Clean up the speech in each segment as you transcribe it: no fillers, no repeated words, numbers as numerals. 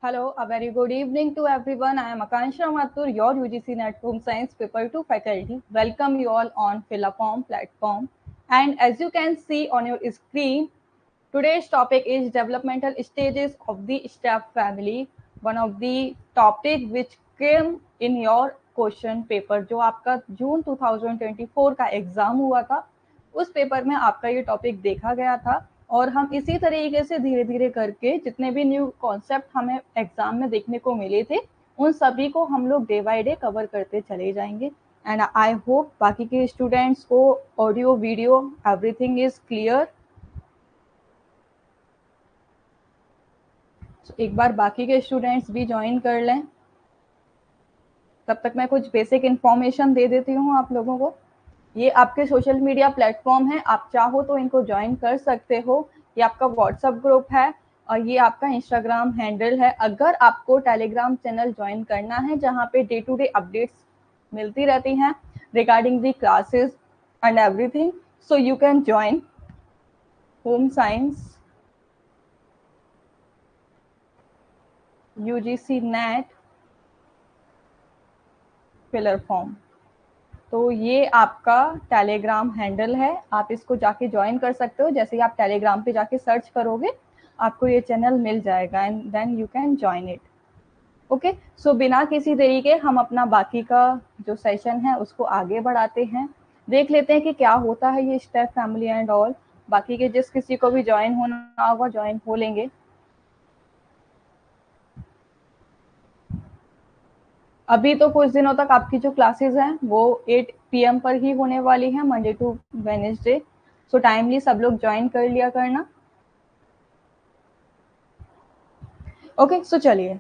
Hello, a very good evening to everyone. I am Akansha Mathur, your UGC NET Home Science Paper 2 faculty. Welcome you all on Philapom platform. And as you can see on your screen, today's topic is developmental stages of the step family. One of the topic which came in your question paper जो आपका जून 2024 का exam हुआ था, उस paper में आपका ये topic देखा गया था और हम इसी तरीके से धीरे धीरे करके जितने भी न्यू कॉन्सेप्ट हमें एग्जाम में देखने को मिले थे उन सभी को हम लोग डे बाय डे कवर करते चले जाएंगे। एंड आई होप बाकी के स्टूडेंट्स को audio video everything is clear. एक बार बाकी के स्टूडेंट्स भी ज्वाइन कर लें, तब तक मैं कुछ बेसिक इन्फॉर्मेशन दे देती हूँ आप लोगों को। ये आपके सोशल मीडिया प्लेटफॉर्म है, आप चाहो तो इनको ज्वाइन कर सकते हो। ये आपका व्हाट्सएप ग्रुप है और ये आपका इंस्टाग्राम हैंडल है। अगर आपको टेलीग्राम चैनल ज्वाइन करना है जहाँ पे डे टू डे अपडेट्स मिलती रहती हैं regarding the classes and everything, so you can join home science UGC net filler form. तो ये आपका टेलीग्राम हैंडल है, आप इसको जाके ज्वाइन कर सकते हो। जैसे ही आप टेलीग्राम पे जाके सर्च करोगे आपको ये चैनल मिल जाएगा and then you can join it. Okay, so बिना किसी देरी के हम अपना बाकी का जो सेशन है उसको आगे बढ़ाते हैं। देख लेते हैं कि क्या होता है ये स्टेप फैमिली एंड ऑल। बाकी के जिस किसी को भी ज्वाइन होना होगा ज्वाइन हो लेंगे। अभी तो कुछ दिनों तक आपकी जो क्लासेस हैं वो 8 PM पर ही होने वाली हैं, Monday to Wednesday. So timely सब लोग ज्वाइन कर लिया करना। ओके, सो चलिए।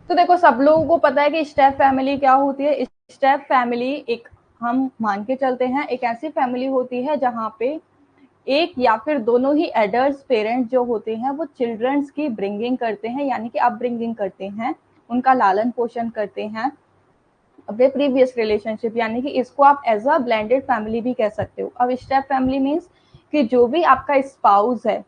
तो देखो, सब लोगों को पता है कि स्टेप फैमिली क्या होती है। स्टेप फैमिली एक, हम मान के चलते हैं, एक ऐसी फैमिली होती है जहाँ पे एक या फिर दोनों ही एडल्ट पेरेंट्स जो होते हैं वो चिल्ड्रंस की ब्रिंगिंग करते हैं, यानी कि अपब्रिंगिंग करते हैं, उनका लालन पोषण करते हैं अपने प्रीवियस रिलेशनशिप। यानी कि इसको आप एज अ ब्लेंडेड फैमिली भी कह सकते हो। अब स्टेप फैमिली मीन्स कि जो भी आपका स्पाउस है,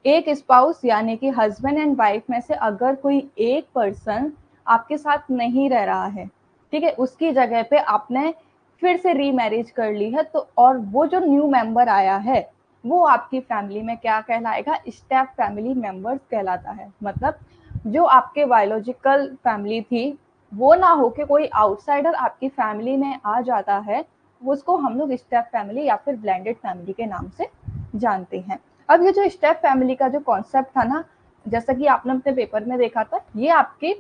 एक स्पाउस यानी कि हस्बैंड एंड वाइफ में से अगर कोई एक पर्सन आपके साथ नहीं रह रहा है, ठीक है, उसकी जगह पे आपने फिर से रीमैरिज कर ली है, तो और वो जो न्यू मेंबर आया है वो आपकी फैमिली में क्या कहलाएगा? स्टेप फैमिली मेंबर्स कहलाता है। मतलब जो आपके बायोलॉजिकल फैमिली थी वो ना हो के कोई आउटसाइडर आपकी फैमिली में आ जाता है, उसको हम लोग स्टेप फैमिली या फिर ब्लेंडेड फैमिली के नाम से जानते हैं। अब ये जो स्टेप फैमिली का जो कॉन्सेप्ट था ना, जैसा कि आपने अपने पेपर में देखा था, ये आपके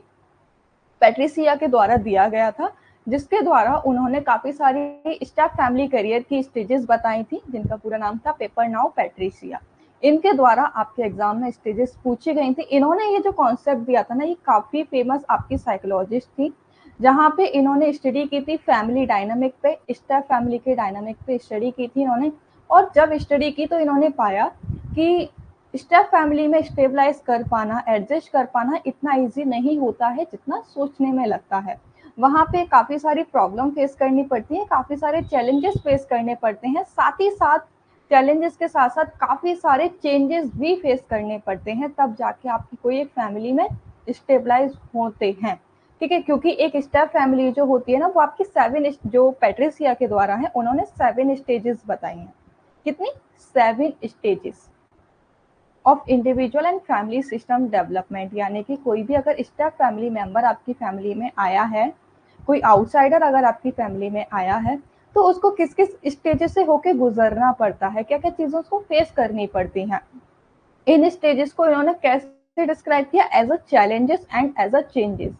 पैट्रिसिया के द्वारा दिया गया था, जिसके द्वारा उन्होंने काफी सारी स्टेप फैमिली करियर की स्टेजेस बताई थी, जिनका पूरा नाम था पेपर नाउ पैट्रिसिया। इनके द्वारा आपके एग्जाम में स्टेजेस पूछी गई थी। इन्होंने ये जो कॉन्सेप्ट दिया था ना, ये काफी फेमस आपकी साइकोलॉजिस्ट थी, जहाँ पे इन्होंने स्टडी की थी फैमिली डायनामिक पे, स्टेप फैमिली के डायनामिक पे स्टडी की थी इन्होंने। और जब स्टडी की तो इन्होंने पाया कि स्टेप फैमिली में स्टेबलाइज कर पाना, एडजस्ट कर पाना इतना इजी नहीं होता है जितना सोचने में लगता है। वहाँ पे काफ़ी सारी प्रॉब्लम फेस करनी पड़ती है, काफ़ी सारे चैलेंजेस फेस करने पड़ते हैं, साथ ही साथ चैलेंजेस के साथ साथ काफ़ी सारे चेंजेस भी फेस करने पड़ते हैं, तब जाके आपकी कोई एक फैमिली में स्टेबलाइज होते हैं। ठीक है, क्योंकि एक स्टेप फैमिली जो होती है ना, वो आपकी 7 जो पैट्रिसिया के द्वारा है, उन्होंने 7 स्टेजेस बताई हैं। कितनी? 7 stages of individual and family system development. यानी कि कोई भी अगर स्टेप फैमिली मेंबर आपकी फैमिली में आया है, कोई आउटसाइडर अगर आपकी फैमिली में आया है, तो उसको किस किस स्टेजेस से होके गुजरना पड़ता है, क्या क्या चीज़ों को फेस करनी पड़ती हैं। इन स्टेजेस को इन्होंने कैसे डिस्क्राइब किया? As a challenges and as a changes.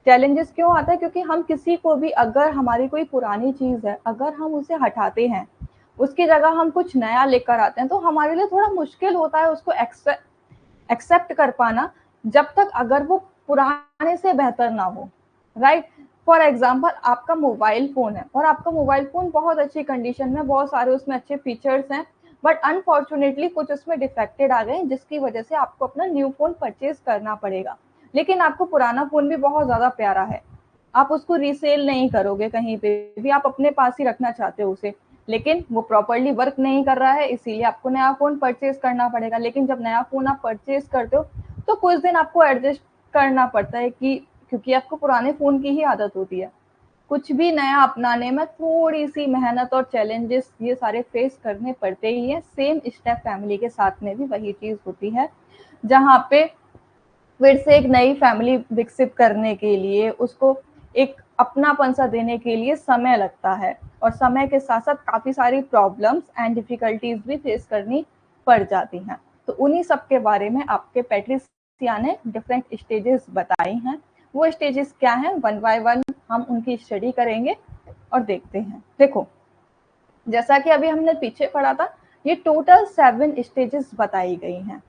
Challenges क्यों आता है? क्योंकि हम किसी को भी, अगर हमारी कोई पुरानी चीज़ है, अगर हम उसे हटाते हैं, उसकी जगह हम कुछ नया लेकर आते हैं, तो हमारे लिए थोड़ा मुश्किल होता है उसको एक्सेप्ट कर पाना, जब तक अगर वो पुराने से बेहतर ना हो। राइट? फॉर एग्जाम्पल, आपका मोबाइल फोन है और आपका मोबाइल फोन बहुत अच्छी कंडीशन में, बहुत सारे उसमें अच्छे फीचर्स हैं, बट अनफॉर्चुनेटली कुछ उसमें डिफेक्टेड आ गए, जिसकी वजह से आपको अपना न्यू फोन परचेज करना पड़ेगा। लेकिन आपको पुराना फोन भी बहुत ज्यादा प्यारा है, आप उसको रीसेल नहीं करोगे कहीं पे भी, आप अपने पास ही रखना चाहते हो उसे, लेकिन वो प्रॉपर्ली वर्क नहीं कर रहा है, इसीलिए आपको नया फोन परचेज करना पड़ेगा। लेकिन जब नया फोन आप परचेज करते हो तो कुछ दिन आपको एडजस्ट करना पड़ता है कि क्योंकि आपको पुराने फ़ोन की ही आदत होती है। कुछ भी नया अपनाने में थोड़ी-सी मेहनत और चैलेंजेस ये सारे फेस करने पड़ते ही हैं। सेम स्टेप फैमिली के साथ में भी वही चीज़ होती है, जहाँ पे फिर से एक नई फैमिली विकसित करने के लिए उसको एक अपनापन-सा देने के लिए समय लगता है और समय के साथ-साथ काफ़ी सारी प्रॉब्लम्स एंड डिफ़िकल्टीज़ भी फेस करनी पड़ जाती हैं। तो उन्हीं सब के बारे में आपके पैट्रिसिया ने डिफरेंट स्टेजेस बताई हैं। वो स्टेजेस क्या हैं, वन बाय वन हम उनकी स्टडी करेंगे और देखते हैं। देखो, जैसा कि अभी हमने पीछे पढ़ा था, ये टोटल 7 स्टेजेस बताई गई हैं।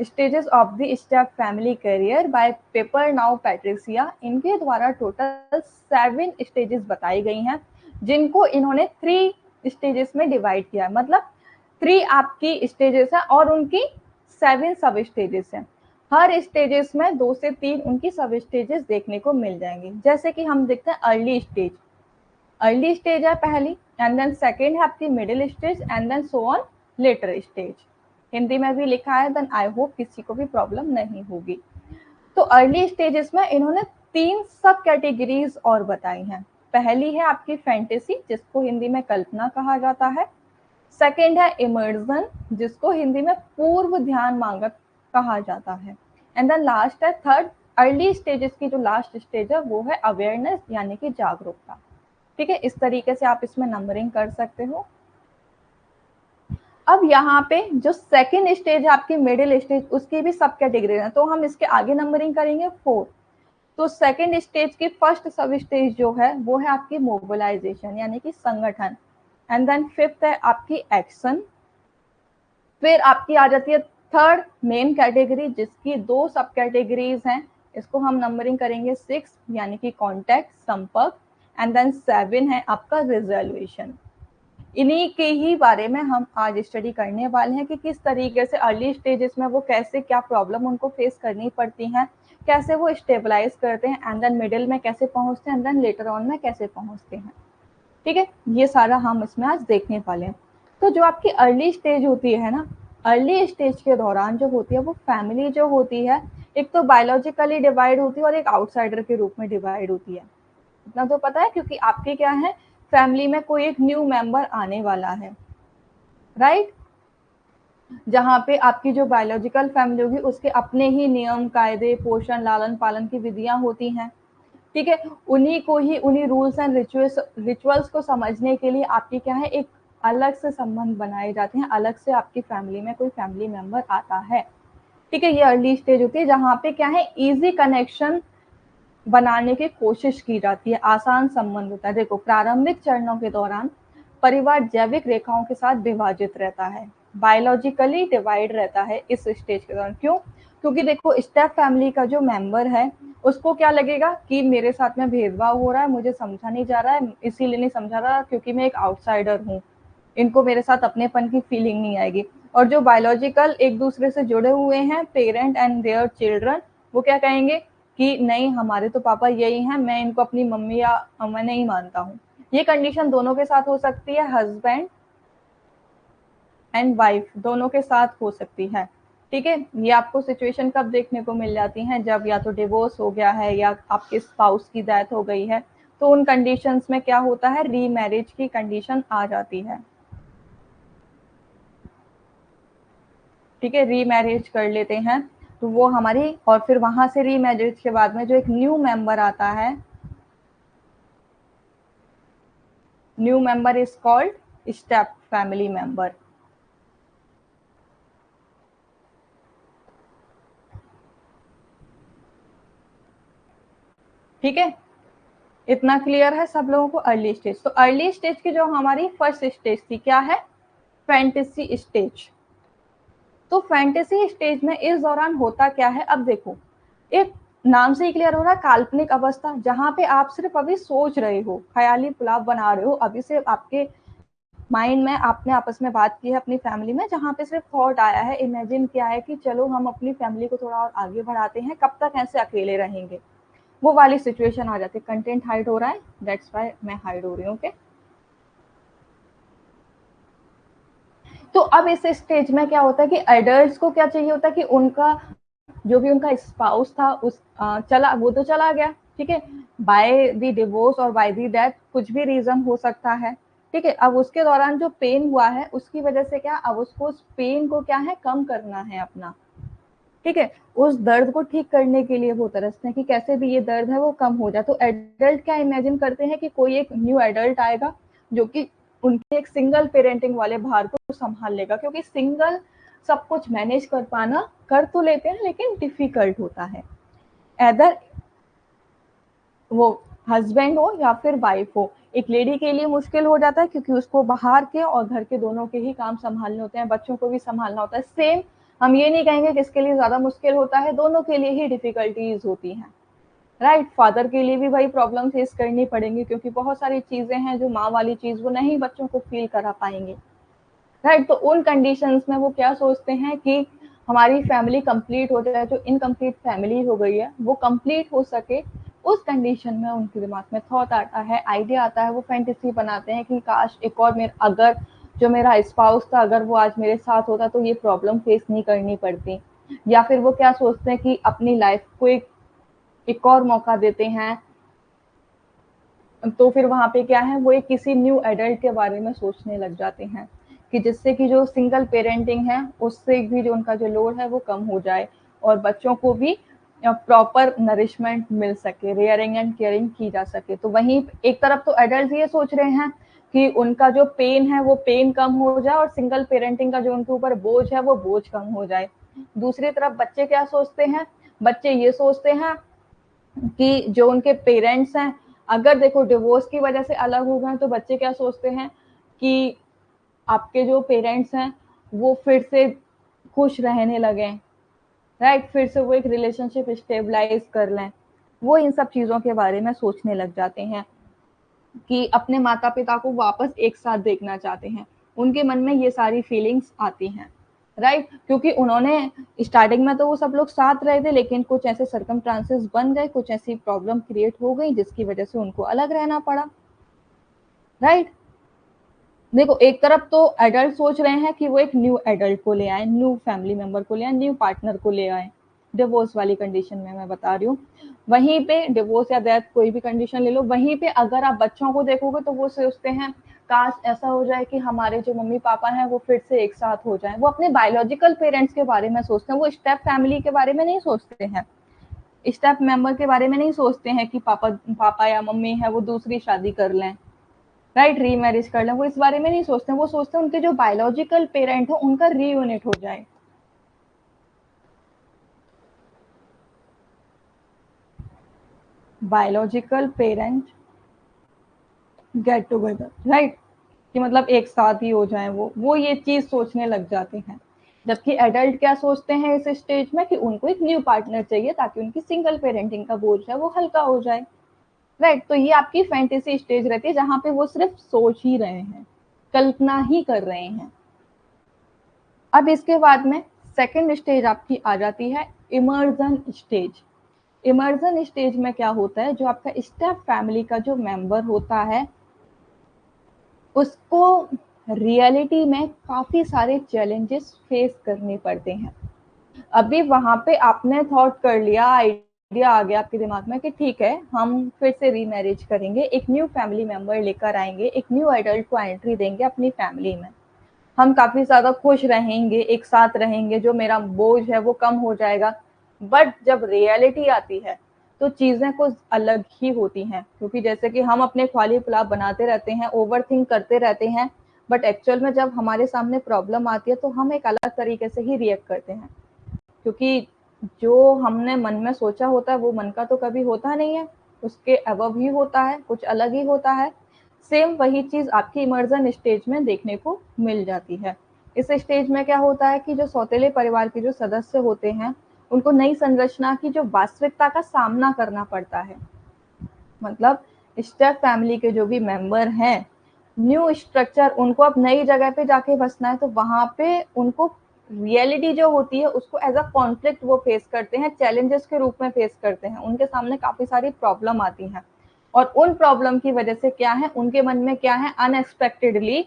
Stages of the step family career bye paper now Patricia, इनके द्वारा टोटल 7 स्टेजेस बताई गई हैं, जिनको इन्होंने 3 स्टेजेस में डिवाइड किया है। मतलब 3 आपकी स्टेजेस हैं और उनकी 7 सब स्टेजेस हैं। हर स्टेजेस में 2 से 3 उनकी सब स्टेजेस देखने को मिल जाएंगी। जैसे कि हम देखते हैं अर्ली स्टेज, अर्ली स्टेज है पहली, एंड देन सेकेंड है आपकी middle stage, and then so on later stage. Hindi में भी लिखा है, देन आई होप किसी को भी प्रॉब्लम नहीं होगी। तो अर्ली स्टेजेस में इन्होंने 3 सब कैटेगरीज और बताई हैं। पहली है आपकी फैंटेसी, जिसको हिंदी में कल्पना कहा जाता है। सेकेंड है इमर्जन, जिसको हिंदी में पूर्व ध्यान मांगक कहा जाता है। एंड देन लास्ट है थर्ड, अर्ली स्टेजेस की जो लास्ट स्टेज है वो है अवेयरनेस, यानी कि जागरूकता। ठीक है, इस तरीके से आप इसमें नंबरिंग कर सकते हो। अब यहाँ पे जो सेकेंड स्टेज है आपकी मिडिल स्टेज, उसकी भी सब कैटेगरी है, तो हम इसके आगे नंबरिंग करेंगे 4। तो सेकेंड स्टेज की फर्स्ट सब स्टेज जो है वो है आपकी मोबिलाइजेशन, यानी कि संगठन। एंड देन फिफ्थ है आपकी एक्शन। फिर आपकी आ जाती है थर्ड मेन कैटेगरी, जिसकी 2 सब कैटेगरीज हैं। इसको हम नंबरिंग करेंगे 6, यानी कि कॉन्टैक्ट, संपर्क। एंड देन 7 है आपका रिजोल्यूशन। इन्हीं के ही बारे में हम आज स्टडी करने वाले हैं कि किस तरीके से अर्ली स्टेजेस में वो कैसे, क्या प्रॉब्लम उनको फेस करनी पड़ती हैं, कैसे वो स्टेबलाइज करते हैं, एंड देन मिडिल में कैसे पहुंचते हैं, एंड देन लेटर ऑन में कैसे पहुंचते हैं। ठीक है, ये सारा हम इसमें आज देखने वाले हैं। तो जो आपकी अर्ली स्टेज होती है ना, अर्ली स्टेज के दौरान जो होती है वो फैमिली जो होती है, एक तो बायोलॉजिकली डिवाइड होती है और एक आउटसाइडर के रूप में डिवाइड होती है। इतना तो पता है, क्योंकि आपके क्या है, फैमिली में कोई एक न्यू मेंबर आने वाला है, राइट। जहाँ पे आपकी जो बायोलॉजिकल फैमिली होगी उसके अपने ही नियम, कायदे, पोषण, लालन पालन की विधियां होती हैं। ठीक है, उन्हीं को ही, उन्हीं रूल्स एंड रिचुअल्स को समझने के लिए आपकी क्या है, एक अलग से संबंध बनाए जाते हैं, अलग से आपकी फैमिली में कोई फैमिली मेंबर आता है। ठीक है, ये अर्ली स्टेज होती है जहाँ पे क्या है, इजी कनेक्शन बनाने की कोशिश की जाती है, आसान संबंध होता है। देखो, प्रारंभिक चरणों के दौरान परिवार जैविक रेखाओं के साथ विभाजित रहता है, बायोलॉजिकली डिवाइड रहता है इस स्टेज के दौरान। क्यों? क्योंकि देखो, स्टेप फैमिली का जो मेंबर है उसको क्या लगेगा कि मेरे साथ में भेदभाव हो रहा है, मुझे समझा नहीं जा रहा है, इसीलिए नहीं समझा रहा क्योंकि मैं एक आउटसाइडर हूँ, इनको मेरे साथ अपनेपन की फीलिंग नहीं आएगी। और जो बायोलॉजिकल एक दूसरे से जुड़े हुए हैं, पेरेंट एंड देयर चिल्ड्रन, वो क्या कहेंगे कि नहीं, हमारे तो पापा यही हैं, मैं इनको अपनी मम्मी या अम्मा नहीं मानता हूँ। ये कंडीशन दोनों के साथ हो सकती है, हस्बैंड एंड वाइफ दोनों के साथ हो सकती है। ठीक है, ये आपको सिचुएशन कब देखने को मिल जाती हैं, जब या तो डिवोर्स हो गया है या आपके स्पाउस की डेथ हो गई है, तो उन कंडीशंस में क्या होता है, रीमैरिज की कंडीशन आ जाती है। ठीक है, रीमैरिज कर लेते हैं तो वो हमारी, और फिर वहां से रीमैरिज के बाद में जो एक न्यू मेंबर आता है, new member is called step family member. ठीक है, इतना क्लियर है सब लोगों को। अर्ली स्टेज, तो अर्ली स्टेज की जो हमारी फर्स्ट स्टेज थी क्या है, फैंटेसी स्टेज। तो फैंटेसी स्टेज में इस दौरान होता क्या है, अब देखो, एक नाम से ही क्लियर हो रहा है, काल्पनिक अवस्था, जहां पे आप सिर्फ अभी सोच रहे हो, ख्याली पुलाव बना रहे हो, अभी से आपके माइंड में आपने आपस में बात की है अपनी फैमिली में, जहाँ पे सिर्फ थॉट आया है, इमेजिन किया है कि चलो हम अपनी फैमिली को थोड़ा और आगे बढ़ाते हैं, कब तक ऐसे अकेले रहेंगे, वो वाली सिचुएशन आ जाती है। कंटेंट हाइड हो रहा है, दैट्स व्हाई मैं हाइड हो रही हूँ। ओके, तो अब इस स्टेज में क्या होता है कि एडल्ट्स को क्या चाहिए होता है कि उनका जो भी उनका स्पाउस था वो तो चला गया, ठीक है, बाय द डिवोर्स और बाय द डेथ, कुछ भी रीजन हो सकता है, ठीक है। अब उसके दौरान जो पेन हुआ है उसकी वजह से क्या, अब उसको उस पेन को क्या है, कम करना है अपना, ठीक है। उस दर्द को ठीक करने के लिए वो तरसते हैं कि कैसे भी ये दर्द है वो कम हो जाए। तो एडल्ट क्या इमेजिन करते हैं कि कोई एक न्यू एडल्ट आएगा जो कि उनके एक सिंगल पेरेंटिंग वाले भार को संभाल लेगा, क्योंकि सिंगल सब कुछ मैनेज कर पाना, कर तो लेते हैं लेकिन डिफिकल्ट होता है। एदर वो हस्बैंड हो या फिर वाइफ हो, एक लेडी के लिए मुश्किल हो जाता है क्योंकि उसको बाहर के और घर के दोनों के ही काम संभालने होते हैं, बच्चों को भी संभालना होता है। सेम हम ये नहीं कहेंगे किसके लिए ज्यादा मुश्किल होता है, दोनों के लिए ही डिफिकल्टीज होती हैं, राइट। फादर के लिए भी वही प्रॉब्लम फेस करनी पड़ेंगी क्योंकि बहुत सारी चीजें हैं जो माँ वाली चीज वो नहीं बच्चों को फील करा पाएंगे, राइट। तो उन कंडीशंस में वो क्या सोचते हैं कि हमारी फैमिली कंप्लीट हो जाए, जो इनकम्प्लीट फैमिली हो गई है वो कंप्लीट हो सके, उस कंडीशन में उनके दिमाग में थॉट आता है, आइडिया आता है, वो फैंटेसी बनाते हैं कि काश एक और मेरा, अगर जो मेरा स्पाउस था अगर वो आज मेरे साथ होता तो ये प्रॉब्लम फेस नहीं करनी पड़ती। या फिर वो क्या सोचते हैं कि अपनी लाइफ को एक और मौका देते हैं, तो फिर वहां पे क्या है, वो एक किसी न्यू एडल्ट के बारे में सोचने लग जाते हैं कि जिससे कि जो सिंगल पेरेंटिंग है उससे भी जो उनका जो लोड है वो कम हो जाए और बच्चों को भी प्रॉपर नरिशमेंट मिल सके, रेयरिंग एंड केयरिंग की जा सके। तो वहीं एक तरफ तो एडल्ट ये सोच रहे हैं कि उनका जो पेन है वो पेन कम हो जाए और सिंगल पेरेंटिंग का जो उनके ऊपर बोझ है वो बोझ कम हो जाए। दूसरी तरफ बच्चे क्या सोचते हैं, बच्चे ये सोचते हैं कि जो उनके पेरेंट्स हैं, अगर देखो डिवोर्स की वजह से अलग हो गए तो बच्चे क्या सोचते हैं कि आपके जो पेरेंट्स हैं वो फिर से खुश रहने लगे, राइट, फिर से वो एक रिलेशनशिप स्टेबलाइज कर लें। वो इन सब चीज़ों के बारे में सोचने लग जाते हैं कि अपने माता पिता को वापस एक साथ देखना चाहते हैं, उनके मन में ये सारी फीलिंग्स आती हैं, राइट। क्योंकि उन्होंने स्टार्टिंग में तो वो सब लोग साथ रहे थे लेकिन कुछ ऐसे सर्कमस्टांसेस बन गए, कुछ ऐसी प्रॉब्लम क्रिएट हो गई जिसकी वजह से उनको अलग रहना पड़ा, राइट। देखो एक तरफ तो एडल्ट सोच रहे हैं कि वो एक न्यू एडल्ट को ले आए, न्यू फैमिली मेंबर को ले आए, न्यू पार्टनर को ले आए, डिवोर्स वाली कंडीशन में मैं बता रही हूँ। वहीं पे डिवोर्स या डेथ कोई भी कंडीशन ले लो, वहीं पे अगर आप बच्चों को देखोगे तो वो सोचते हैं काश ऐसा हो जाए कि हमारे जो मम्मी पापा हैं वो फिर से एक साथ हो जाए। वो अपने बायोलॉजिकल पेरेंट्स के बारे में सोचते हैं, वो स्टेप फैमिली के बारे में नहीं सोचते हैं, स्टेप मेंबर के बारे में नहीं सोचते हैं कि पापा पापा या मम्मी है वो दूसरी शादी कर लें, राइट, रीमैरिज कर लें। वो इस बारे में नहीं सोचते, वो सोचते हैं उनके जो बायोलॉजिकल पेरेंट हो उनका रीयूनिट हो जाए, biological parent get together, right, कि मतलब एक साथ ही हो जाए, वो ये चीज सोचने लग जाते हैं। जबकि एडल्ट क्या सोचते हैं इस स्टेज में कि उनको एक न्यू पार्टनर चाहिए ताकि उनकी सिंगल पेरेंटिंग का बोझ है वो हल्का हो जाए, राइट। तो ये आपकी फैंटेसी स्टेज रहती है जहां पे वो सिर्फ सोच ही रहे हैं, कल्पना ही कर रहे हैं। अब इसके बाद में सेकंड स्टेज आपकी आ जाती है इमर्जन स्टेज। इमर्जन स्टेज में क्या होता है, जो आपका स्टेप फैमिली का जो मेंबर होता है उसको रियलिटी में काफी सारे चैलेंजेस फेस करने पड़ते हैं। अभी वहां पे आपने थॉट कर लिया, आइडिया आ गया आपके दिमाग में कि ठीक है हम फिर से रीमैरिज करेंगे, एक न्यू फैमिली मेंबर लेकर आएंगे, एक न्यू एडल्ट को एंट्री देंगे अपनी फैमिली में, हम काफी ज्यादा खुश रहेंगे, एक साथ रहेंगे, जो मेरा बोझ है वो कम हो जाएगा। बट जब रियलिटी आती है तो चीजें कुछ अलग ही होती हैं, क्योंकि जैसे कि हम अपने ख्वाली पुलाव बनाते रहते हैं, ओवर थिंक करते रहते हैं, बट एक्चुअल में जब हमारे सामने प्रॉब्लम आती है तो हम एक अलग तरीके से ही रिएक्ट करते हैं, क्योंकि जो हमने मन में सोचा होता है वो मन का तो कभी होता नहीं है, उसके अबव ही होता है, कुछ अलग ही होता है। सेम वही चीज आपकी इमर्जन स्टेज में देखने को मिल जाती है। इस स्टेज में क्या होता है कि जो सौतेले परिवार के जो सदस्य होते हैं उनको नई संरचना की जो वास्तविकता का सामना करना पड़ता है। मतलब स्टेप फैमिली के जो भी मेंबर हैं, न्यू स्ट्रक्चर, उनको अब नई जगह पे जाके बसना है तो वहां पे उनको रियलिटी जो होती है उसको एज अ कॉन्फ्लिक्ट वो फेस करते हैं, चैलेंजेस के रूप में फेस करते हैं, उनके सामने काफी सारी प्रॉब्लम आती हैं और उन प्रॉब्लम की वजह से क्या है, उनके मन में क्या है, अनएक्सपेक्टेडली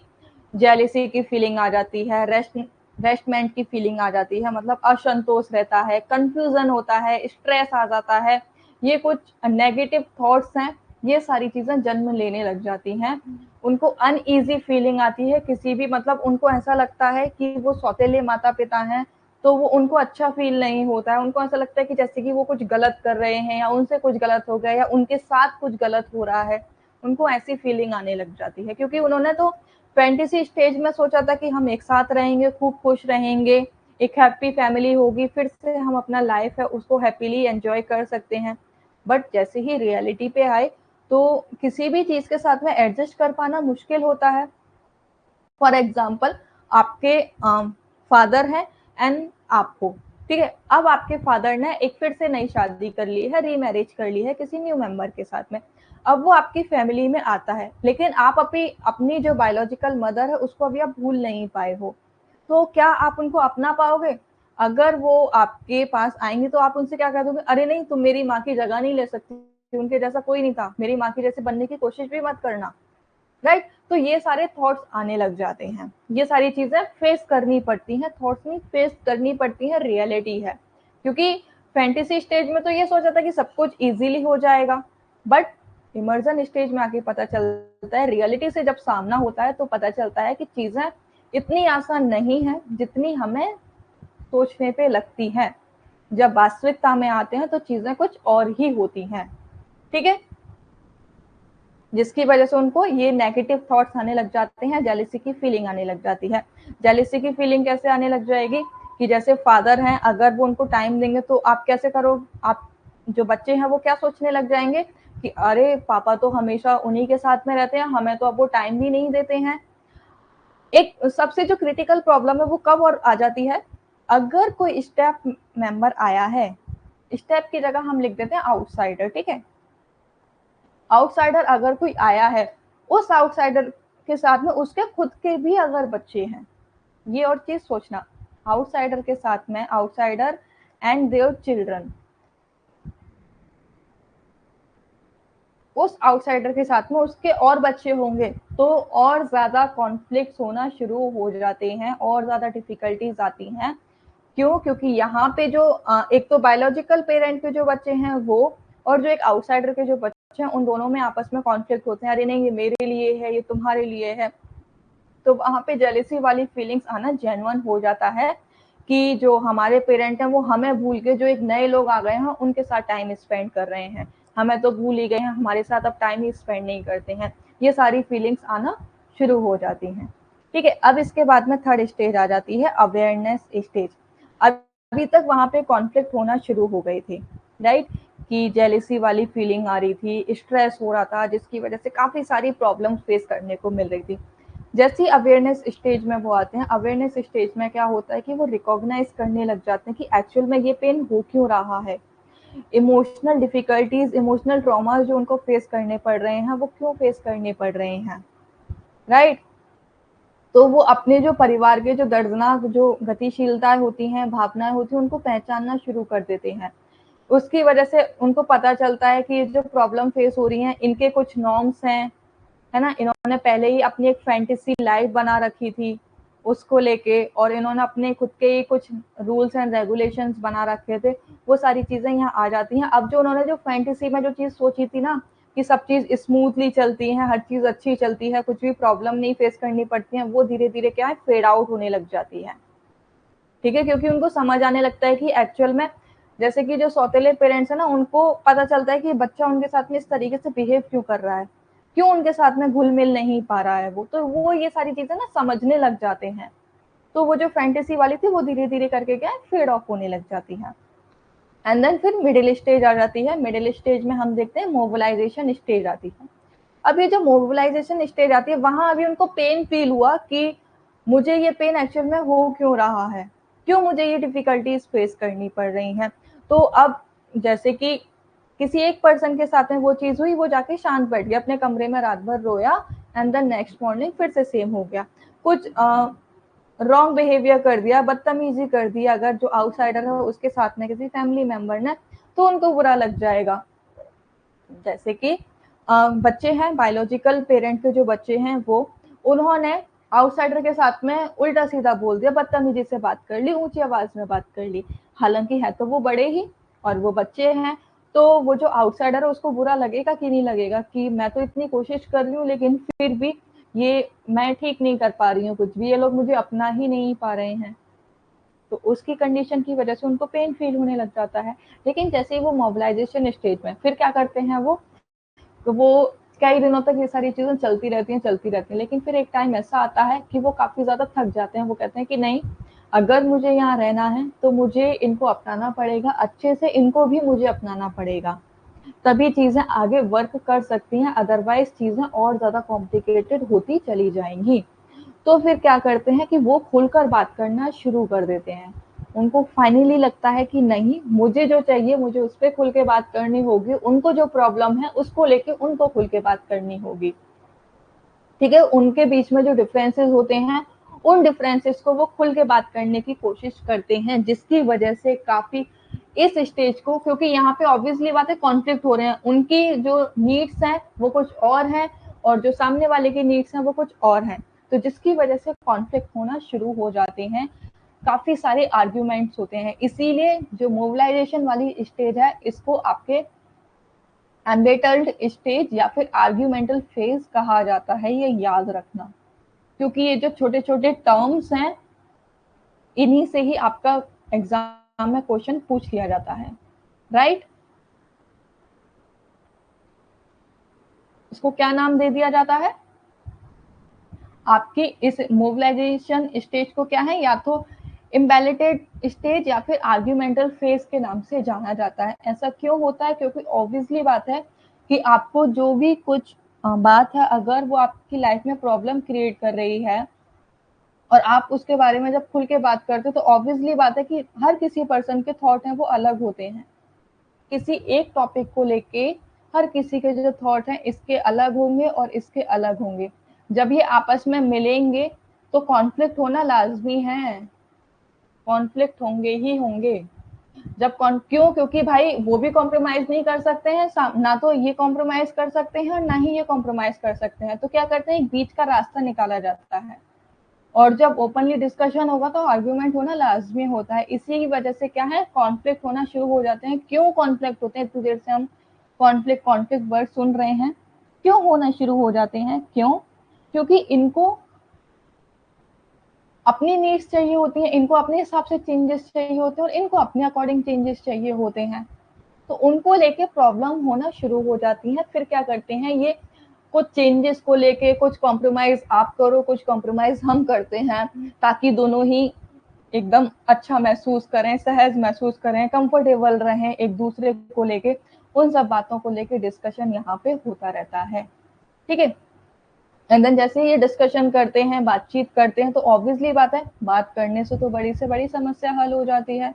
जेलिसी की फीलिंग आ जाती है, रेस्ट रेस्टमेंट की फीलिंग आ जाती है, मतलब असंतोष रहता है, कंफ्यूजन होता है, स्ट्रेस आ जाता है, ये कुछ नेगेटिव थॉट्स हैं, ये सारी चीजें जन्म लेने लग जाती हैं। उनको अनईजी फीलिंग आती है, किसी भी मतलब उनको ऐसा लगता है कि वो सौतेले माता पिता हैं, तो वो उनको अच्छा फील नहीं होता है, उनको ऐसा लगता है कि जैसे कि वो कुछ गलत कर रहे हैं या उनसे कुछ गलत हो गया या उनके साथ कुछ गलत हो रहा है, उनको ऐसी फीलिंग आने लग जाती है, क्योंकि उन्होंने तो फैंटेसी स्टेज में सोचा था कि हम एक साथ रहेंगे, खूब खुश रहेंगे, एक हैप्पी फैमिली होगी, फिर से हम अपना लाइफ है उसको हैप्पीली एंजॉय कर सकते हैं। बट जैसे ही रियलिटी पे आए तो किसी भी चीज के साथ में एडजस्ट कर पाना मुश्किल होता है। फॉर एग्जाम्पल, आपके फादर हैं एंड आप हो, ठीक है, अब आपके फादर ने एक फिर से नई शादी कर ली है, रीमैरिज कर ली है किसी न्यू मेंबर के साथ में। अब वो आपकी फैमिली में आता है, लेकिन आप अपनी जो बायोलॉजिकल मदर है उसको अभी आप भूल नहीं पाए हो, तो क्या आप उनको अपना पाओगे? अगर वो आपके पास आएंगे तो आप उनसे क्या कह दोगे, अरे नहीं, तुम मेरी माँ की जगह नहीं ले सकती, उनके जैसा कोई नहीं था, मेरी माँ की जैसे बनने की कोशिश भी मत करना, राइट? तो ये सारे थॉट्स आने लग जाते हैं, ये सारी चीजें फेस करनी पड़ती हैं, थॉट्स नहीं फेस करनी पड़ती हैं, रियलिटी है। क्योंकि फैंटेसी स्टेज में तो ये सोचा था कि सब कुछ इजीली हो जाएगा, बट इमर्जन स्टेज में आके पता चलता है, रियलिटी से जब सामना होता है तो पता चलता है कि चीजें इतनी आसान नहीं है जितनी हमें सोचने पे लगती है। जब वास्तविकता में आते हैं तो चीजें कुछ और ही होती हैं, ठीक है, जिसकी वजह से उनको ये नेगेटिव थॉट्स आने लग जाते हैं, जेलिसी की फीलिंग आने लग जाती है। जेलिसी की फीलिंग कैसे आने लग जाएगी कि जैसे फादर हैं, अगर वो उनको टाइम देंगे तो आप कैसे करो, आप जो बच्चे हैं वो क्या सोचने लग जाएंगे कि अरे पापा तो हमेशा उन्हीं के साथ में रहते हैं, हमें तो अब वो टाइम भी नहीं देते हैं। एक सबसे जो क्रिटिकल प्रॉब्लम है वो कब और आ जाती है, अगर कोई स्टेप मेंबर आया है, स्टेप की जगह हम लिख देते हैं आउटसाइडर, ठीक है, आउटसाइडर अगर कोई आया है, उस आउटसाइडर के साथ में उसके खुद के भी अगर बच्चे हैं, ये और चीज सोचना, आउटसाइडर के साथ में आउटसाइडर एंड देयर चिल्ड्रन, उस आउटसाइडर के साथ में उसके और बच्चे होंगे तो और ज्यादा कॉन्फ्लिक्ट होना शुरू हो जाते हैं और ज्यादा डिफिकल्टीज आती हैं। क्यों? क्योंकि यहाँ पे जो एक तो बायोलॉजिकल पेरेंट के जो बच्चे हैं वो, और जो एक आउटसाइडर के जो बच्चे हैं, उन दोनों में आपस में कॉन्फ्लिक्ट होते हैं, अरे नहीं ये मेरे लिए है, ये तुम्हारे लिए है, तो वहाँ पे जेलेसी वाली फीलिंग्स आना जेन्युइन हो जाता है कि जो हमारे पेरेंट हैं वो हमें भूल के जो एक नए लोग आ गए हैं उनके साथ टाइम स्पेंड कर रहे हैं, हमें तो भूल ही गए हैं, हमारे साथ अब टाइम ही स्पेंड नहीं करते हैं, ये सारी फीलिंग्स आना शुरू हो जाती हैं। ठीक है, अब इसके बाद में थर्ड स्टेज आ जाती है अवेयरनेस स्टेज। अभी तक वहाँ पे कॉन्फ्लिक्ट होना शुरू हो गए थे, राइट, कि जेलेसी वाली फीलिंग आ रही थी, स्ट्रेस हो रहा था, जिसकी वजह से काफी सारी प्रॉब्लम फेस करने को मिल रही थी। जैसे ही अवेयरनेस स्टेज में वो आते हैं, अवेयरनेस स्टेज में क्या होता है कि वो रिकॉग्नाइज करने लग जाते हैं कि एक्चुअल में ये पेन हो क्यों रहा है, इमोशनल डिफिकल्टीज, इमोशनल ट्रॉमा जो उनको फेस करने पड़ रहे हैं वो क्यों फेस करने पड़ रहे हैं, राइट। तो वो अपने जो परिवार के जो दर्दनाक जो गतिशीलताएं होती हैं, भावनाएं होती हैं, उनको पहचानना शुरू कर देते हैं। उसकी वजह से उनको पता चलता है कि जो प्रॉब्लम फेस हो रही हैं इनके कुछ नॉर्म्स हैं, है ना, इन्होंने पहले ही अपनी एक फैंटेसी लाइफ बना रखी थी उसको लेके, और इन्होंने अपने खुद के ही कुछ रूल्स एंड रेगुलेशंस बना रखे थे, वो सारी चीजें यहाँ आ जाती हैं। अब जो उन्होंने जो फैंटेसी में जो चीज सोची थी ना कि सब चीज स्मूथली चलती है, हर चीज अच्छी चलती है, कुछ भी प्रॉब्लम नहीं फेस करनी पड़ती है, वो धीरे धीरे क्या है फेड आउट होने लग जाती है। ठीक है, क्योंकि उनको समझ आने लगता है कि एक्चुअल में जैसे कि जो सौतेले पेरेंट्स है ना, उनको पता चलता है कि बच्चा उनके साथ में इस तरीके से बिहेव क्यों कर रहा है, क्यों उनके साथ में घुल मिल नहीं पा रहा है, वो तो वो ये सारी चीजें ना समझने लग जाते हैं। तो वो जो फैंटेसी वाली थी वो धीरे धीरे करके क्या है फेड ऑफ होने लग जाती है। एंड देन फिर मिडिल स्टेज आ जाती है। मिडिल स्टेज में हम देखते हैं मोबिलाइजेशन स्टेज आती है। अब ये जो मोबिलाइजेशन स्टेज आती है, वहां अभी उनको पेन फील हुआ कि मुझे ये पेन एक्चुअल में हो क्यों रहा है, क्यों मुझे ये डिफिकल्टीज फेस करनी पड़ रही हैं। तो अब जैसे कि किसी एक पर्सन के साथ में वो चीज हुई, वो जाके शांत बैठ गया अपने कमरे में, रात भर रोया, एंड देन नेक्स्ट मॉर्निंग फिर से सेम हो गया, कुछ रॉन्ग बिहेवियर कर दिया, बदतमीजी कर दिया अगर जो आउटसाइडर है उसके साथ में किसी फैमिली मेंबर ने, तो उनको बुरा लग जाएगा। जैसे कि बच्चे हैं, बायोलॉजिकल पेरेंट के जो बच्चे हैं वो, उन्होंने आउटसाइडर के साथ में उल्टा सीधा बोल दिया, बदतमीजी से बात कर ली, ऊंची आवाज में बात कर ली, हालांकि है तो वो बड़े ही और वो बच्चे हैं। तो वो जो आउटसाइडर है उसको बुरा लगेगा कि नहीं लगेगा कि मैं तो इतनी कोशिश कर रही हूँ लेकिन फिर भी ये मैं ठीक नहीं कर पा रही हूँ, कुछ भी ये लोग मुझे अपना ही नहीं पा रहे हैं। तो उसकी कंडीशन की वजह से उनको पेन फील होने लग जाता है। लेकिन जैसे ही वो मोबिलाइजेशन स्टेज में फिर क्या करते हैं वो, तो वो कई दिनों तक ये सारी चीजें चलती रहती हैं, लेकिन फिर एक टाइम ऐसा आता है कि वो काफी ज्यादा थक जाते हैं। वो कहते हैं कि नहीं, अगर मुझे यहाँ रहना है तो मुझे इनको अपनाना पड़ेगा, अच्छे से इनको भी मुझे अपनाना पड़ेगा, तभी चीजें आगे वर्क कर सकती हैं, अदरवाइज चीजें और ज्यादा कॉम्प्लिकेटेड होती चली जाएंगी। तो फिर क्या करते हैं कि वो खुलकर बात करना शुरू कर देते हैं। उनको फाइनली लगता है कि नहीं, मुझे जो चाहिए मुझे उस पे खुल के बात करनी होगी, उनको जो प्रॉब्लम है उसको लेके उनको खुल के बात करनी होगी। ठीक है, उनके बीच में जो डिफरेंसेस होते हैं उन डिफरेंसेस को वो खुल के बात करने की कोशिश करते हैं, जिसकी वजह से काफी इस स्टेज को, क्योंकि यहाँ पे ऑब्वियसली बात है कॉन्फ्लिक्ट हो रहे हैं, उनकी जो नीड्स हैं वो कुछ और हैं और जो सामने वाले की नीड्स हैं वो कुछ और हैं, तो जिसकी वजह से कॉन्फ्लिक्ट होना शुरू हो जाते हैं, काफी सारे आर्ग्यूमेंट्स होते हैं। इसीलिए जो मोबिलाइजेशन वाली स्टेज है इसको आपके एम्बिटल्ड स्टेज या फिर आर्ग्यूमेंटल फेज कहा जाता है, ये याद रखना, क्योंकि ये जो छोटे छोटे टर्म्स हैं इन्हीं से ही आपका एग्जाम में क्वेश्चन पूछ लिया जाता है, राइट। इसको क्या नाम दे दिया जाता है आपकी इस मोबिलाइजेशन स्टेज को, क्या है, या तो इम्बैलिटेड स्टेज या फिर आर्ग्यूमेंटल फेज के नाम से जाना जाता है। ऐसा क्यों होता है, क्योंकि ऑब्वियसली बात है कि आपको जो भी कुछ बात है अगर वो आपकी लाइफ में प्रॉब्लम क्रिएट कर रही है और आप उसके बारे में जब खुल के बात करते हो, तो ऑब्वियसली बात है कि हर किसी पर्सन के थॉट हैं वो अलग होते हैं। किसी एक टॉपिक को लेके हर किसी के जो थॉट हैं इसके अलग होंगे और इसके अलग होंगे। जब ये आपस में मिलेंगे तो कॉन्फ्लिक्ट होना लाजमी है, कॉन्फ्लिक्ट होंगे ही होंगे। जब क्यों, क्योंकि भाई वो भी कॉम्प्रोमाइज नहीं कर सकते हैं, ना तो ये कॉम्प्रोमाइज कर सकते हैं और ना ही ये कॉम्प्रोमाइज कर सकते हैं, तो क्या करते हैं, एक बीच का रास्ता निकाला जाता है। और जब ओपनली डिस्कशन होगा तो आर्ग्यूमेंट होना लाजमी होता है। इसी की वजह से क्या है, कॉन्फ्लिक्ट होना शुरू हो जाते हैं। क्यों कॉन्फ्लिक्ट होते हैं, इतनी देर से हम कॉन्फ्लिक्ट कॉन्फ्लिक्ट वर्ड सुन रहे हैं, क्यों होना शुरू हो जाते हैं, क्यों, क्योंकि इनको अपनी नीड्स चाहिए होती हैं, इनको अपने हिसाब से चेंजेस चाहिए होते हैं और इनको अपने अकॉर्डिंग चेंजेस चाहिए होते हैं, तो उनको लेके प्रॉब्लम होना शुरू हो जाती है। फिर क्या करते हैं ये, कुछ चेंजेस को लेके कुछ कॉम्प्रोमाइज आप करो, कुछ कॉम्प्रोमाइज हम करते हैं, ताकि दोनों ही एकदम अच्छा महसूस करें, सहज महसूस करें, कंफर्टेबल रहें एक दूसरे को लेके। उन सब बातों को लेके डिस्कशन यहाँ पे होता रहता है, ठीक है। एंड देन जैसे ये डिस्कशन करते हैं, बातचीत करते हैं, तो ऑब्वियसली बात है बात करने से तो बड़ी से बड़ी समस्या हल हो जाती है।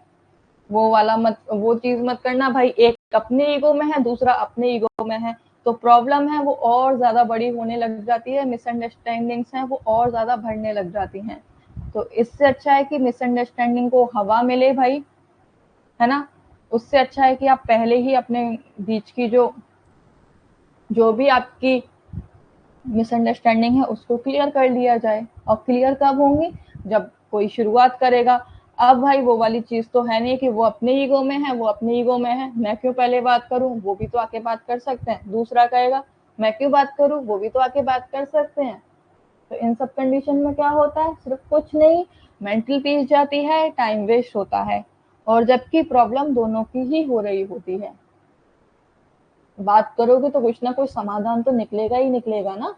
वो वाला मत, वो चीज मत करना भाई, एक अपने ईगो में है दूसरा अपने ईगो में है, तो प्रॉब्लम है वो और ज्यादा बड़ी होने लग जाती है, मिसअंडरस्टैंडिंग्स हैं वो और ज्यादा बढ़ने लग जाती हैं। तो इससे अच्छा है कि मिसअंडरस्टैंडिंग को हवा मिले भाई, है ना। उससे अच्छा है कि आप पहले ही अपने बीच की जो जो भी आपकी मिसअंडरस्टैंडिंग है उसको क्लियर कर लिया जाए। और क्लियर कब होंगी, जब कोई शुरुआत करेगा। अब भाई वो वाली चीज तो है नहीं कि वो अपने ईगो में है, वो अपने ईगो में है, मैं क्यों पहले बात करूं, वो भी तो आके बात कर सकते हैं। दूसरा कहेगा मैं क्यों बात करूं, वो भी तो आके बात कर सकते हैं। तो इन सब कंडीशन में क्या होता है, सिर्फ कुछ नहीं, मेंटल पीस जाती है, टाइम वेस्ट होता है, और जबकि प्रॉब्लम दोनों की ही हो रही होती है। बात करोगे तो कुछ ना कुछ समाधान तो निकलेगा ही निकलेगा ना।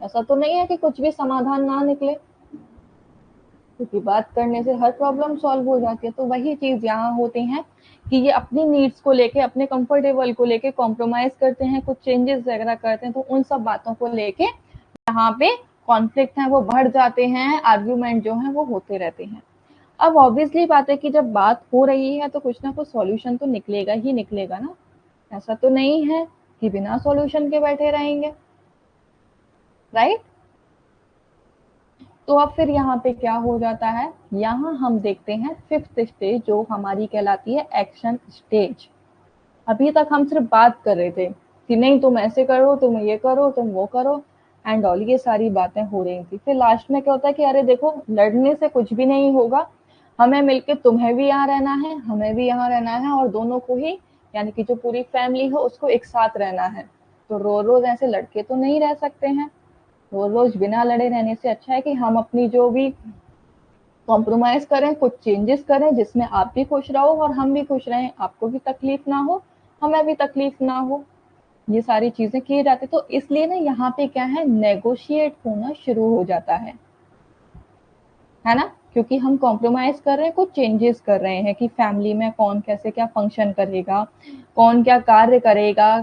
ऐसा तो नहीं है कि कुछ भी समाधान ना निकले, क्योंकि बात करने से हर प्रॉब्लम सॉल्व हो जाती है। तो वही चीज यहाँ होती है कि ये अपनी नीड्स को लेके, अपने कंफर्टेबल को लेके कॉम्प्रोमाइज करते हैं, कुछ चेंजेस वगैरह करते हैं, तो उन सब बातों को लेके यहाँ पे कॉन्फ्लिक्ट है वो बढ़ जाते हैं, आर्ग्यूमेंट जो है वो होते रहते हैं। अब ऑब्वियसली बात है कि जब बात हो रही है तो कुछ ना कुछ सॉल्यूशन तो निकलेगा ही निकलेगा ना। ऐसा तो नहीं है कि बिना सॉल्यूशन के बैठे रहेंगे, राइट। तो अब फिर यहाँ पे क्या हो जाता है, यहाँ हम देखते हैं फिफ्थ स्टेज जो हमारी कहलाती है एक्शन स्टेज। अभी तक हम सिर्फ बात कर रहे थे कि नहीं तुम ऐसे करो, तुम ये करो, तुम वो करो, एंड ऑल, ये सारी बातें हो रही थी। फिर लास्ट में क्या होता है कि अरे देखो, लड़ने से कुछ भी नहीं होगा, हमें मिलके तुम्हें भी यहाँ रहना है, हमें भी यहाँ रहना है, और दोनों को ही, यानी कि जो पूरी फैमिली हो उसको एक साथ रहना है। तो रोज रोज ऐसे लड़के तो नहीं रह सकते हैं। रोज रोज बिना लड़े रहने से अच्छा है कि हम अपनी जो भी कॉम्प्रोमाइज करें, कुछ चेंजेस करें जिसमें आप भी खुश रहो और हम भी खुश रहें, आपको भी तकलीफ ना हो, हमें भी तकलीफ ना हो। ये सारी चीजें किए जाते, तो इसलिए ना यहाँ पे क्या है, नेगोशिएट होना शुरू हो जाता है ना, क्योंकि हम कॉम्प्रोमाइज कर रहे हैं, कुछ चेंजेस कर रहे हैं कि फैमिली में कौन कैसे क्या फंक्शन करेगा, कौन क्या कार्य करेगा,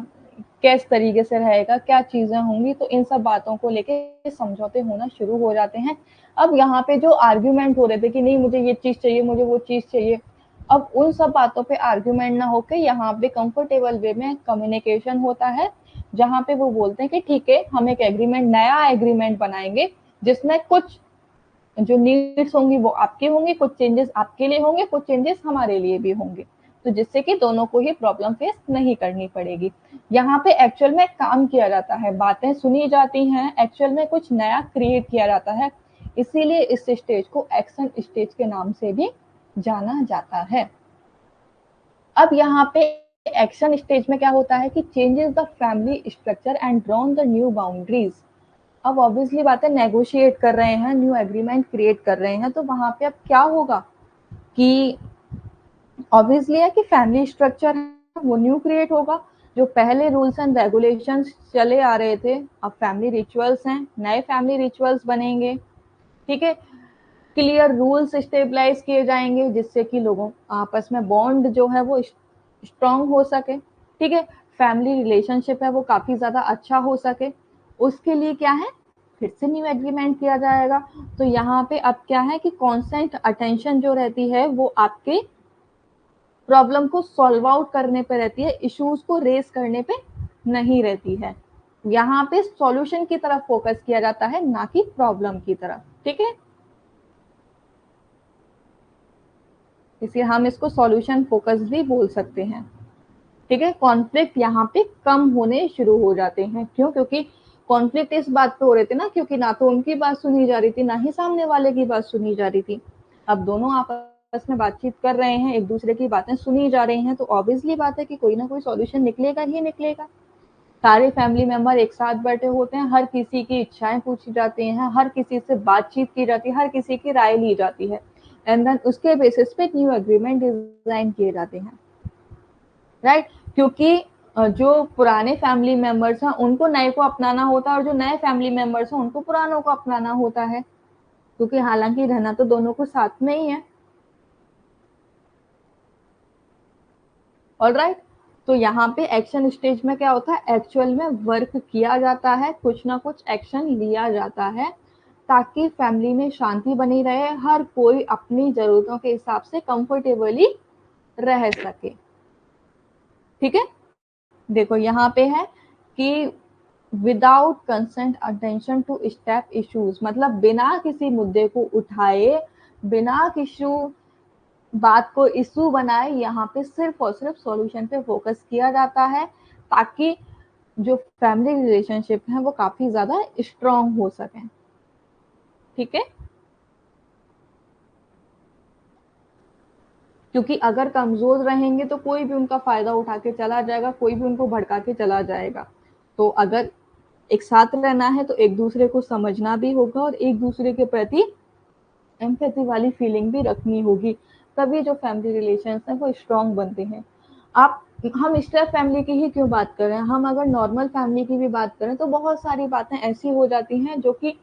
किस तरीके से रहेगा, क्या चीजें होंगी, तो इन सब बातों को लेके समझौते होना शुरू हो जाते हैं। अब यहाँ पे जो आर्ग्यूमेंट हो रहे थे कि नहीं मुझे ये चीज चाहिए, मुझे वो चीज चाहिए, अब उन सब बातों पे आर्ग्यूमेंट ना होके यहाँ पे कंफर्टेबल वे में कम्युनिकेशन होता है, जहाँ पे वो बोलते हैं कि ठीक है, हम एक एग्रीमेंट, नया एग्रीमेंट बनाएंगे जिसमें कुछ जो नीड्स होंगी वो आपकी होंगी, कुछ चेंजेस आपके लिए होंगे, कुछ चेंजेस हमारे लिए भी होंगे, तो जिससे कि दोनों को ही प्रॉब्लम फेस नहीं करनी पड़ेगी। यहाँ पे एक्चुअल में काम किया जाता है, बातें सुनी जाती हैं, एक्चुअल में कुछ नया क्रिएट किया जाता है, इसीलिए इस स्टेज को एक्शन स्टेज के नाम से भी जाना जाता है। अब यहाँ पे एक्शन स्टेज में क्या होता है कि changes the family structure and drawn the new boundaries. अब ऑब्वियसली बात है, नेगोशिएट कर रहे हैं, न्यू एग्रीमेंट क्रिएट कर रहे हैं, तो वहां पे अब क्या होगा कि ऑब्वियसली है कि फैमिली स्ट्रक्चर है वो न्यू क्रिएट होगा। जो पहले रूल्स एंड रेगुलेशंस चले आ रहे थे, अब फैमिली रिचुअल्स हैं, नए फैमिली रिचुअल्स बनेंगे, ठीक है, क्लियर रूल्स स्टेबलाइज किए जाएंगे जिससे कि लोगों आपस में बॉन्ड जो है वो स्ट्रांग हो सके, ठीक है, फैमिली रिलेशनशिप है वो काफी ज्यादा अच्छा हो सके। उसके लिए क्या है, फिर से न्यू एग्रीमेंट किया जाएगा। तो यहाँ पे अब क्या है कि कॉन्स्टेंट अटेंशन जो रहती है वो आपके प्रॉब्लम को सॉल्व आउट करने पे रहती है, इश्यूज को रेस करने पे नहीं रहती है। यहाँ पे सॉल्यूशन की तरफ फोकस किया जाता है, ना कि प्रॉब्लम की तरफ, ठीक है, इसलिए हम इसको सॉल्यूशन फोकस भी बोल सकते हैं, ठीक है। कॉन्फ्लिक्ट यहाँ पे कम होने शुरू हो जाते हैं, क्यों, क्योंकि कॉन्फ्लिक्ट इस बात पे हो रहे थे ना, क्योंकि ना तो उनकी बात सुनी जा रही थी, ना ही सामने वाले की बात सुनी जा रही थी। अब दोनों आपस में बातचीत कर रहे हैं, एक दूसरे की बातें सुनी जा रही हैं, तो ऑब्वियसली बात है कि कोई ना कोई सॉल्यूशन निकलेगा ही निकलेगा। सारे फैमिली मेंबर एक साथ बैठे होते हैं, हर किसी की इच्छाएं पूछी जाती हैं, हर किसी से बातचीत की जाती है, हर किसी की राय ली जाती है, एंड देन उसके बेसिस पे न्यू एग्रीमेंट डिजाइन किए जाते हैं, राइट। क्योंकि जो पुराने फैमिली मेंबर्स हैं उनको नए को अपनाना होता है, और जो नए फैमिली मेंबर्स हैं उनको पुरानों को अपनाना होता है, क्योंकि हालांकि रहना तो दोनों को साथ में ही है, ऑलराइट। तो यहाँ पे एक्शन स्टेज में क्या होता है, एक्चुअल में वर्क किया जाता है, कुछ ना कुछ एक्शन लिया जाता है, ताकि फैमिली में शांति बनी रहे, हर कोई अपनी जरूरतों के हिसाब से कंफर्टेबली रह सके, ठीक है। देखो यहाँ पे है कि without consent attention to step issues, मतलब बिना किसी मुद्दे को उठाए, बिना किसी बात को इशू बनाए, यहाँ पे सिर्फ और सिर्फ सॉल्यूशन पे फोकस किया जाता है, ताकि जो फैमिली रिलेशनशिप है वो काफी ज्यादा स्ट्रांग हो सके, ठीक है। क्योंकि अगर कमजोर रहेंगे तो कोई भी उनका फायदा उठा के चला जाएगा, कोई भी उनको भड़का के चला जाएगा। तो अगर एक साथ रहना है तो एक दूसरे को समझना भी होगा, और एक दूसरे के प्रति एम्पैथी वाली फीलिंग भी रखनी होगी, तभी जो फैमिली रिलेशंस हैं वो स्ट्रांग बनते हैं। आप हम स्टेप फैमिली की ही क्यों बात कर रहे हैं, हम अगर नॉर्मल फैमिली की भी बात करें तो बहुत सारी बातें ऐसी हो जाती हैं जो कि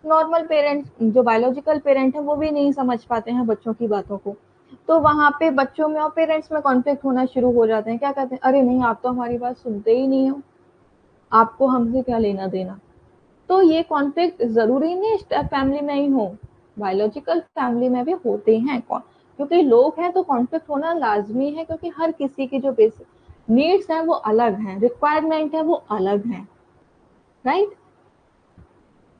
नॉर्मल पेरेंट्स, जो बायोलॉजिकल पेरेंट हैं वो भी नहीं समझ पाते हैं बच्चों की बातों को। तो वहाँ पे बच्चों में और पेरेंट्स में कॉन्फ्लिक्ट होना शुरू हो जाते हैं, क्या कहते हैं, अरे नहीं आप तो हमारी बात सुनते ही नहीं हो, आपको हमसे क्या लेना देना। तो ये कॉन्फ्लिक्ट जरूरी नहीं स्टेप फैमिली में ही हो, बायोलॉजिकल फैमिली में भी होते हैं, क्योंकि लोग हैं तो कॉन्फ्लिक्ट होना लाजमी है, क्योंकि हर किसी की जो बेसिक नीड्स हैं वो अलग हैं, रिक्वायरमेंट है वो अलग हैं, राइट।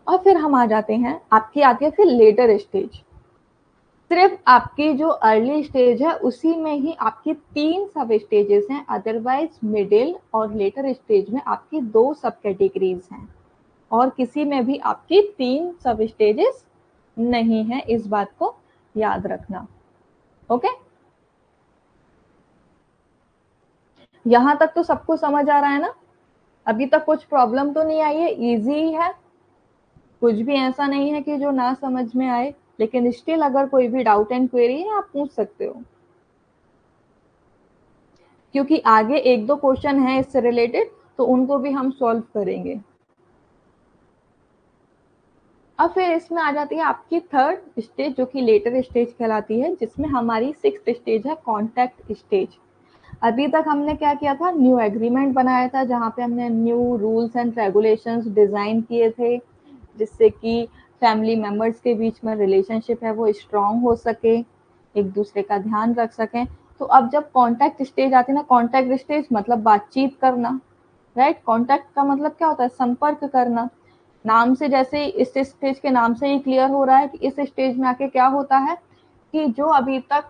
और फिर हम आ जाते हैं, आपकी आती है फिर लेटर स्टेज। सिर्फ आपकी जो अर्ली स्टेज है उसी में ही आपकी 3 सब स्टेजेस हैं, अदरवाइज मिडिल और लेटर स्टेज में आपकी 2 सब कैटेगरीज हैं, और किसी में भी आपकी 3 सब स्टेजेस नहीं है, इस बात को याद रखना। ओके, यहां तक तो सबको समझ आ रहा है ना? अभी तक कुछ प्रॉब्लम तो नहीं आई है, इजी ही है, कुछ भी ऐसा नहीं है कि जो ना समझ में आए, लेकिन स्टिल अगर कोई भी डाउट एंड क्वेरी है आप पूछ सकते हो, क्योंकि आगे 1-2 क्वेश्चन है इससे रिलेटेड, तो उनको भी हम सॉल्व करेंगे। अब फिर इसमें आ जाती है आपकी थर्ड स्टेज, जो कि लेटर स्टेज कहलाती है, जिसमें हमारी 6th स्टेज है कॉन्टैक्ट स्टेज। अभी तक हमने क्या किया था, न्यू एग्रीमेंट बनाया था, जहाँ पे हमने new rules and regulations design किए थे, जिससे कि फैमिली मेंबर्स के बीच में रिलेशनशिप है वो स्ट्रांग हो सके, एक दूसरे का ध्यान रख सकें। तो अब जब कॉन्टैक्ट स्टेज आती है ना, कॉन्टैक्ट स्टेज मतलब बातचीत करना, राइट? कॉन्टैक्ट का मतलब क्या होता है, संपर्क करना। नाम से, जैसे इस स्टेज के नाम से ही क्लियर हो रहा है कि इस स्टेज में आके क्या होता है कि जो अभी तक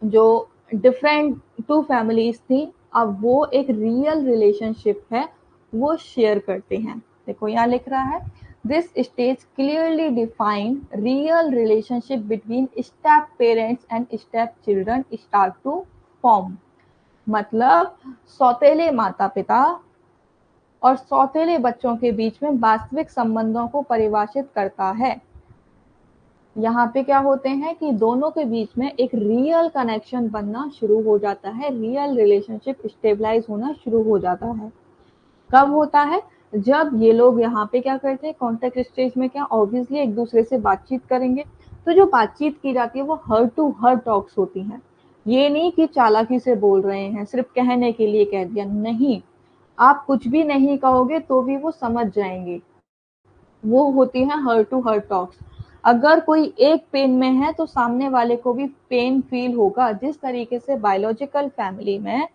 जो डिफरेंट 2 फैमिलीज थी, अब वो एक रियल रिलेशनशिप है वो शेयर करते हैं। देखो यहाँ लिख रहा है, this stage clearly define real relationship between step parents and step children start to form. मतलब सौतेले माता पिता और सौतेले बच्चों के बीच में वास्तविक संबंधों को परिभाषित करता है। यहाँ पे क्या होते हैं कि दोनों के बीच में एक रियल कनेक्शन बनना शुरू हो जाता है, रियल रिलेशनशिप स्टेबलाइज होना शुरू हो जाता है। कब होता है, जब ये लोग यहाँ पे क्या करते हैं, कॉन्टेक्ट स्टेज में क्या ऑब्वियसली एक दूसरे से बातचीत करेंगे। तो जो बातचीत की जाती है वो हर्ट टू हर्ट टॉक्स होती हैं। ये नहीं कि चालाकी से बोल रहे हैं, सिर्फ कहने के लिए कह दिया, नहीं, आप कुछ भी नहीं कहोगे तो भी वो समझ जाएंगे। वो होती है हर्ट टू हर्ट टॉक्स। अगर कोई एक पेन में है तो सामने वाले को भी पेन फील होगा। जिस तरीके से बायोलॉजिकल फैमिली में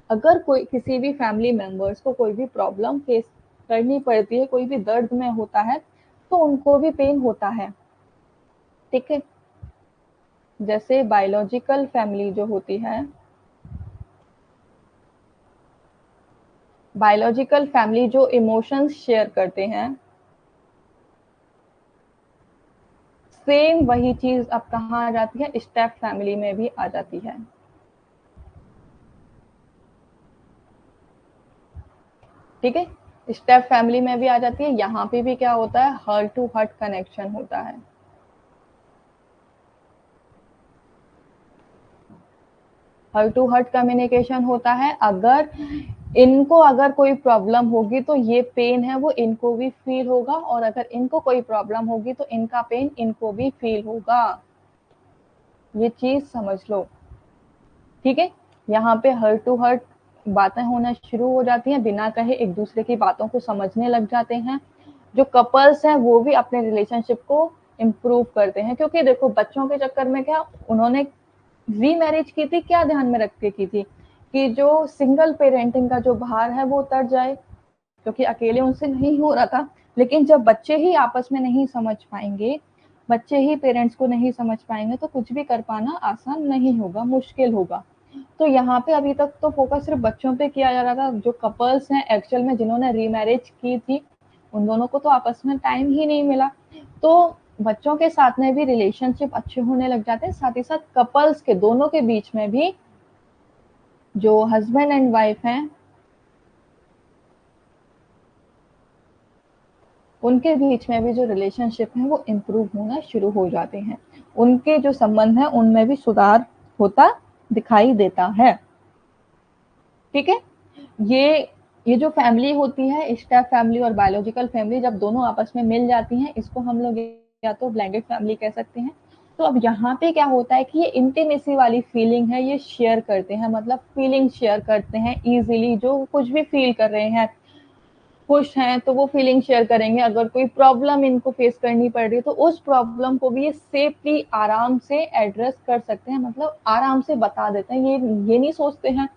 अगर कोई किसी भी फैमिली मेंबर्स को कोई भी प्रॉब्लम फेस करनी पड़ती है, कोई भी दर्द में होता है, तो उनको भी पेन होता है, ठीक है? जैसे बायोलॉजिकल फैमिली जो होती है, बायोलॉजिकल फैमिली जो इमोशंस शेयर करते हैं, सेम वही चीज अब कहाँ आ जाती है, स्टेप फैमिली में भी आ जाती है। ठीक है, स्टेप फैमिली में भी आ जाती है। यहाँ पे भी क्या होता है, हर्ट टू हर्ट कनेक्शन होता है। हर्ट टू हर्ट कम्युनिकेशन होता है। अगर इनको अगर कोई प्रॉब्लम होगी तो ये पेन है वो इनको भी फील होगा, और अगर इनको कोई प्रॉब्लम होगी तो इनका पेन इनको भी फील होगा। ये चीज समझ लो, ठीक है? यहाँ पे हर्ट टू हर्ट बातें होना शुरू हो जाती हैं, बिना कहे एक दूसरे की बातों को समझने लग जाते हैं। जो कपल्स हैं वो भी अपने रिलेशनशिप को इम्प्रूव करते हैं, क्योंकि देखो बच्चों के चक्कर में क्या उन्होंने रीमैरिज की थी, क्या ध्यान में रख के की थी कि जो सिंगल पेरेंटिंग का जो भार है वो उतर जाए, क्योंकि अकेले उनसे नहीं हो रहा था। लेकिन जब बच्चे ही आपस में नहीं समझ पाएंगे, बच्चे ही पेरेंट्स को नहीं समझ पाएंगे, तो कुछ भी कर पाना आसान नहीं होगा, मुश्किल होगा। तो यहाँ पे अभी तक तो फोकस सिर्फ बच्चों पे किया जा रहा था। जो कपल्स हैं एक्चुअल में जिन्होंने रीमैरिज की थी, उन दोनों को तो आपस में टाइम ही नहीं मिला, तो बच्चों के साथ में भी रिलेशनशिप अच्छे होने लग जाते हैं। साथ ही साथ कपल्स के दोनों के बीच में भी, जो हस्बैंड एंड वाइफ हैं, उनके बीच में भी जो रिलेशनशिप है वो इम्प्रूव होना शुरू हो जाते हैं। उनके जो संबंध है उनमें भी सुधार होता दिखाई देता है। ठीक है, ये जो फैमिली होती है, स्टेप फैमिली और बायोलॉजिकल फैमिली, जब दोनों आपस में मिल जाती हैं, इसको हम लोग या तो ब्लेंडेड फैमिली कह सकते हैं। तो अब यहाँ पे क्या होता है कि ये इंटीमेसी वाली फीलिंग है, ये शेयर करते हैं, मतलब फीलिंग शेयर करते हैं इजीली। जो कुछ भी फील कर रहे हैं, खुश हैं तो वो फीलिंग शेयर करेंगे। अगर कोई प्रॉब्लम इनको फेस करनी पड़ रही है तो उस प्रॉब्लम को भी ये सेफली आराम से एड्रेस कर सकते हैं, मतलब आराम से बता देते हैं। ये नहीं सोचते हैं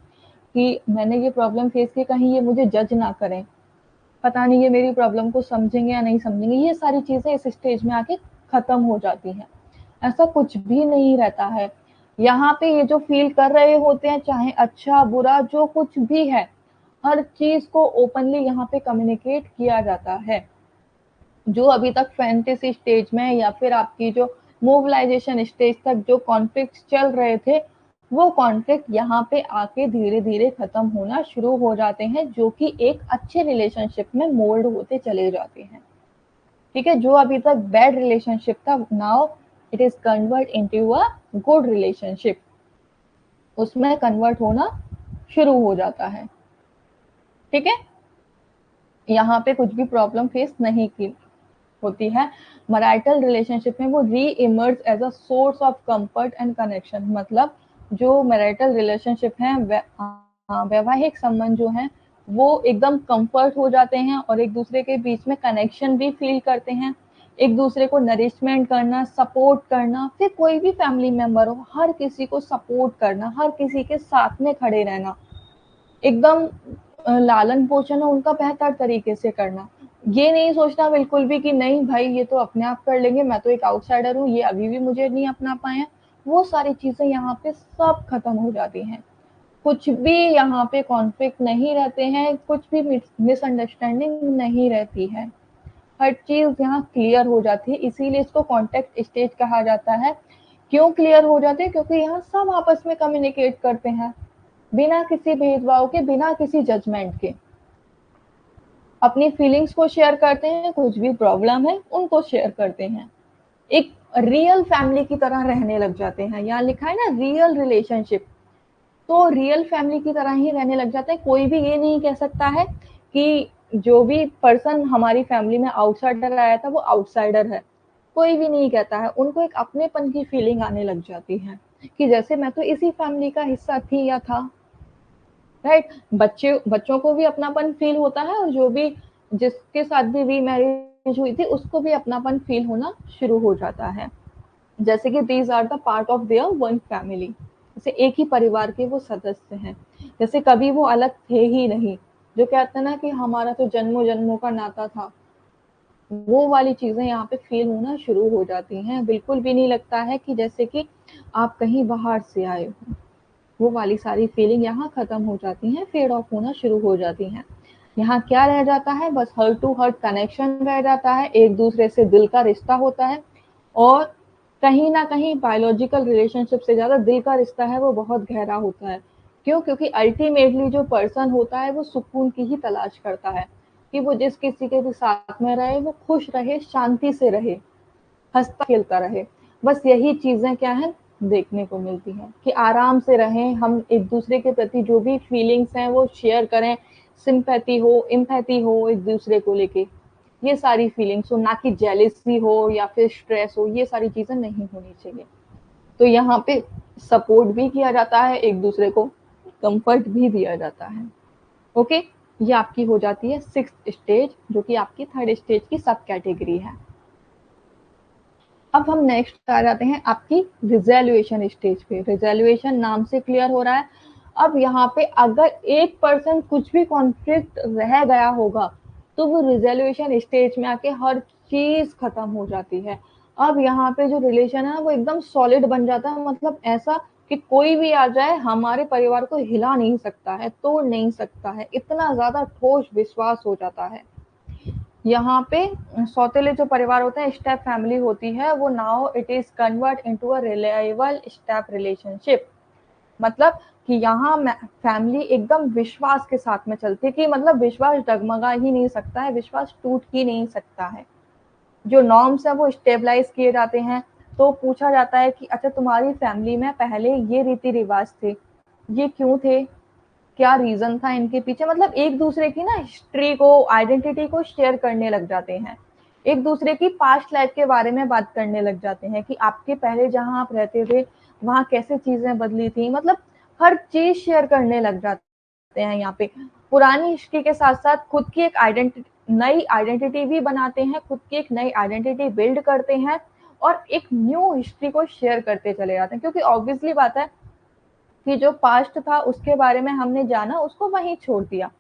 कि मैंने ये प्रॉब्लम फेस की, कहीं ये मुझे जज ना करें, पता नहीं ये मेरी प्रॉब्लम को समझेंगे या नहीं समझेंगे। ये सारी चीजें इस स्टेज में आके खत्म हो जाती हैं। ऐसा कुछ भी नहीं रहता है। यहाँ पे ये जो फील कर रहे होते हैं, चाहे अच्छा बुरा जो कुछ भी है, हर चीज को ओपनली यहाँ पे कम्युनिकेट किया जाता है। जो अभी तक फैंटेसी स्टेज में या फिर आपकी जो मोबिलाइजेशन स्टेज तक जो कॉन्फ्लिक्ट चल रहे थे, वो कॉन्फ्लिक्ट यहाँ पे आके धीरे धीरे खत्म होना शुरू हो जाते हैं, जो कि एक अच्छे रिलेशनशिप में मोल्ड होते चले जाते हैं। ठीक है, जो अभी तक बैड रिलेशनशिप था, now it is convert into a good relationship, उसमें कन्वर्ट होना शुरू हो जाता है। ठीक है, यहाँ पे कुछ भी प्रॉब्लम फेस नहीं की होती है। मैरिटल रिलेशनशिप में वो re emerge as a source of comfort and connection, मतलब जो मैरिटल रिलेशनशिप है, वैवाहिक संबंध जो है वो एकदम कंफर्ट हो जाते हैं और एक दूसरे के बीच में कनेक्शन भी फील करते हैं। एक दूसरे को नरिशमेंट करना, सपोर्ट करना, फिर कोई भी फैमिली मेंबर हो, हर किसी को सपोर्ट करना, हर किसी के साथ में खड़े रहना, एकदम लालन पोषण उनका बेहतर तरीके से करना। ये नहीं सोचना बिल्कुल भी कि नहीं भाई ये तो अपने आप कर लेंगे, मैं तो एक आउटसाइडर हूँ, ये अभी भी मुझे नहीं अपना पाए हैं। वो सारी चीजें यहाँ पे सब खत्म हो जाती हैं। कुछ भी यहाँ पे कॉन्फ्लिक्ट नहीं रहते हैं, कुछ भी मिसअंडरस्टैंडिंग नहीं रहती है, हर चीज यहाँ क्लियर हो जाती है। इसीलिए इसको कॉन्टेक्ट स्टेज कहा जाता है। क्यों क्लियर हो जाती है? क्योंकि यहाँ सब आपस में कम्युनिकेट करते हैं, बिना किसी भेदभाव के, बिना किसी जजमेंट के, अपनी फीलिंग्स को शेयर करते हैं, कुछ भी प्रॉब्लम है उनको शेयर करते हैं, एक रियल फैमिली की तरह रहने लग जाते हैं। यहाँ लिखा है ना रियल रिलेशनशिप, तो रियल फैमिली की तरह ही रहने लग जाते हैं। कोई भी ये नहीं कह सकता है कि जो भी पर्सन हमारी फैमिली में आउटसाइडर आया था वो आउटसाइडर है, कोई भी नहीं कहता है। उनको एक अपनेपन की फीलिंग आने लग जाती है कि जैसे मैं तो इसी फैमिली का हिस्सा थी या था। राइट, बच्चों को भी अपनापन फील होता है, और जो भी जिसके साथ भी रीमैरिज हुई थी उसको भी अपनापन फील होना शुरू हो जाता है, जैसे कि these are the part of their one family, जैसे एक ही परिवार के वो सदस्य हैं, जैसे कभी वो अलग थे ही नहीं। जो कहते हैं ना कि हमारा तो जन्मों जन्मों का नाता था, वो वाली चीजें यहाँ पे फील होना शुरू हो जाती हैं। बिल्कुल भी नहीं लगता है कि जैसे कि आप कहीं बाहर से आए हो। वो वाली सारी फीलिंग यहाँ खत्म हो जाती हैं, फेड ऑफ होना शुरू हो जाती हैं। यहाँ क्या रह जाता है? बस हर्ट टू हर्ट कनेक्शन रह जाता है, एक दूसरे से दिल का रिश्ता होता है। और कहीं ना कहीं बायोलॉजिकल रिलेशनशिप से ज्यादा दिल का रिश्ता है वो बहुत गहरा होता है। क्यों? क्योंकि अल्टीमेटली जो पर्सन होता है वो सुकून की ही तलाश करता है, कि वो जिस किसी के भी साथ में रहे वो खुश रहे, शांति से रहे, हंसता खेलता रहे। बस यही चीजें क्या है देखने को मिलती हैं, कि आराम से रहें, हम एक दूसरे के प्रति जो भी फीलिंग्स हैं वो शेयर करें, सिंपैथी हो, इम्पैथी हो एक दूसरे को लेके, ये सारी फीलिंग्स हो, ना कि जेलिसी हो या फिर स्ट्रेस हो, ये सारी चीजें नहीं होनी चाहिए। तो यहाँ पे सपोर्ट भी किया जाता है, एक दूसरे को कंफर्ट भी दिया जाता है। ओके, ये आपकी हो जाती है सिक्स्थ स्टेज, जो कि आपकी थर्ड स्टेज की सब कैटेगरी है। अब हम नेक्स्ट आ जाते हैं आपकी रिजोल्यूशन स्टेज पे। रिजोल्यूशन नाम से क्लियर हो रहा है। अब यहाँ पे अगर एक पर्सन कुछ भी कॉन्फ्लिक्ट रह गया होगा तो वो रिजोल्यूशन स्टेज में आके हर चीज खत्म हो जाती है। अब यहाँ पे जो रिलेशन है वो एकदम सॉलिड बन जाता है, मतलब ऐसा कि कोई भी आ जाए हमारे परिवार को हिला नहीं सकता है, तोड़ नहीं सकता है, इतना ज्यादा ठोस विश्वास हो जाता है। यहाँ पे सौतेले जो परिवार होते हैं, स्टेप फैमिली होती है, वो now it is convert into a reliable step relationship. मतलब कि यहाँ फैमिली एकदम विश्वास के साथ में चलती है, कि मतलब विश्वास डगमगा ही नहीं सकता है, विश्वास टूट ही नहीं सकता है। जो नॉर्म्स है वो स्टेबलाइज किए जाते हैं। तो पूछा जाता है कि अच्छा तुम्हारी फैमिली में पहले ये रीति रिवाज थे, ये क्यों थे, क्या रीजन था इनके पीछे, मतलब एक दूसरे की ना हिस्ट्री को, आइडेंटिटी को शेयर करने लग जाते हैं, एक दूसरे की पास्ट लाइफ के बारे में बात करने लग जाते हैं, कि आपके पहले जहाँ आप रहते थे वहाँ कैसे चीजें बदली थी, मतलब हर चीज शेयर करने लग जाते हैं। यहाँ पे पुरानी हिस्ट्री के साथ साथ खुद की एक आइडेंटिटी, नई आइडेंटिटी भी बनाते हैं, खुद की एक नई आइडेंटिटी बिल्ड करते हैं, और एक न्यू हिस्ट्री को शेयर करते चले जाते हैं। क्योंकि ऑब्वियसली बात है कि जो पास्ट था उसके बारे में हमने जाना, उसको वहीं छोड़ दिया।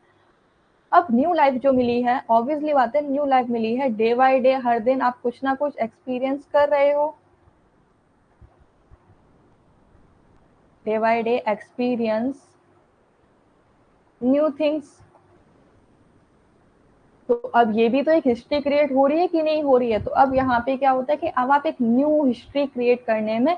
अब न्यू लाइफ जो मिली है, ऑब्वियसली बात है न्यू लाइफ मिली है, डे बाय डे हर दिन आप कुछ ना कुछ एक्सपीरियंस कर रहे हो, day by day experience new things, तो अब ये भी तो एक हिस्ट्री क्रिएट हो रही है कि नहीं हो रही है। तो अब यहाँ पे क्या होता है कि अब आप एक न्यू हिस्ट्री क्रिएट करने में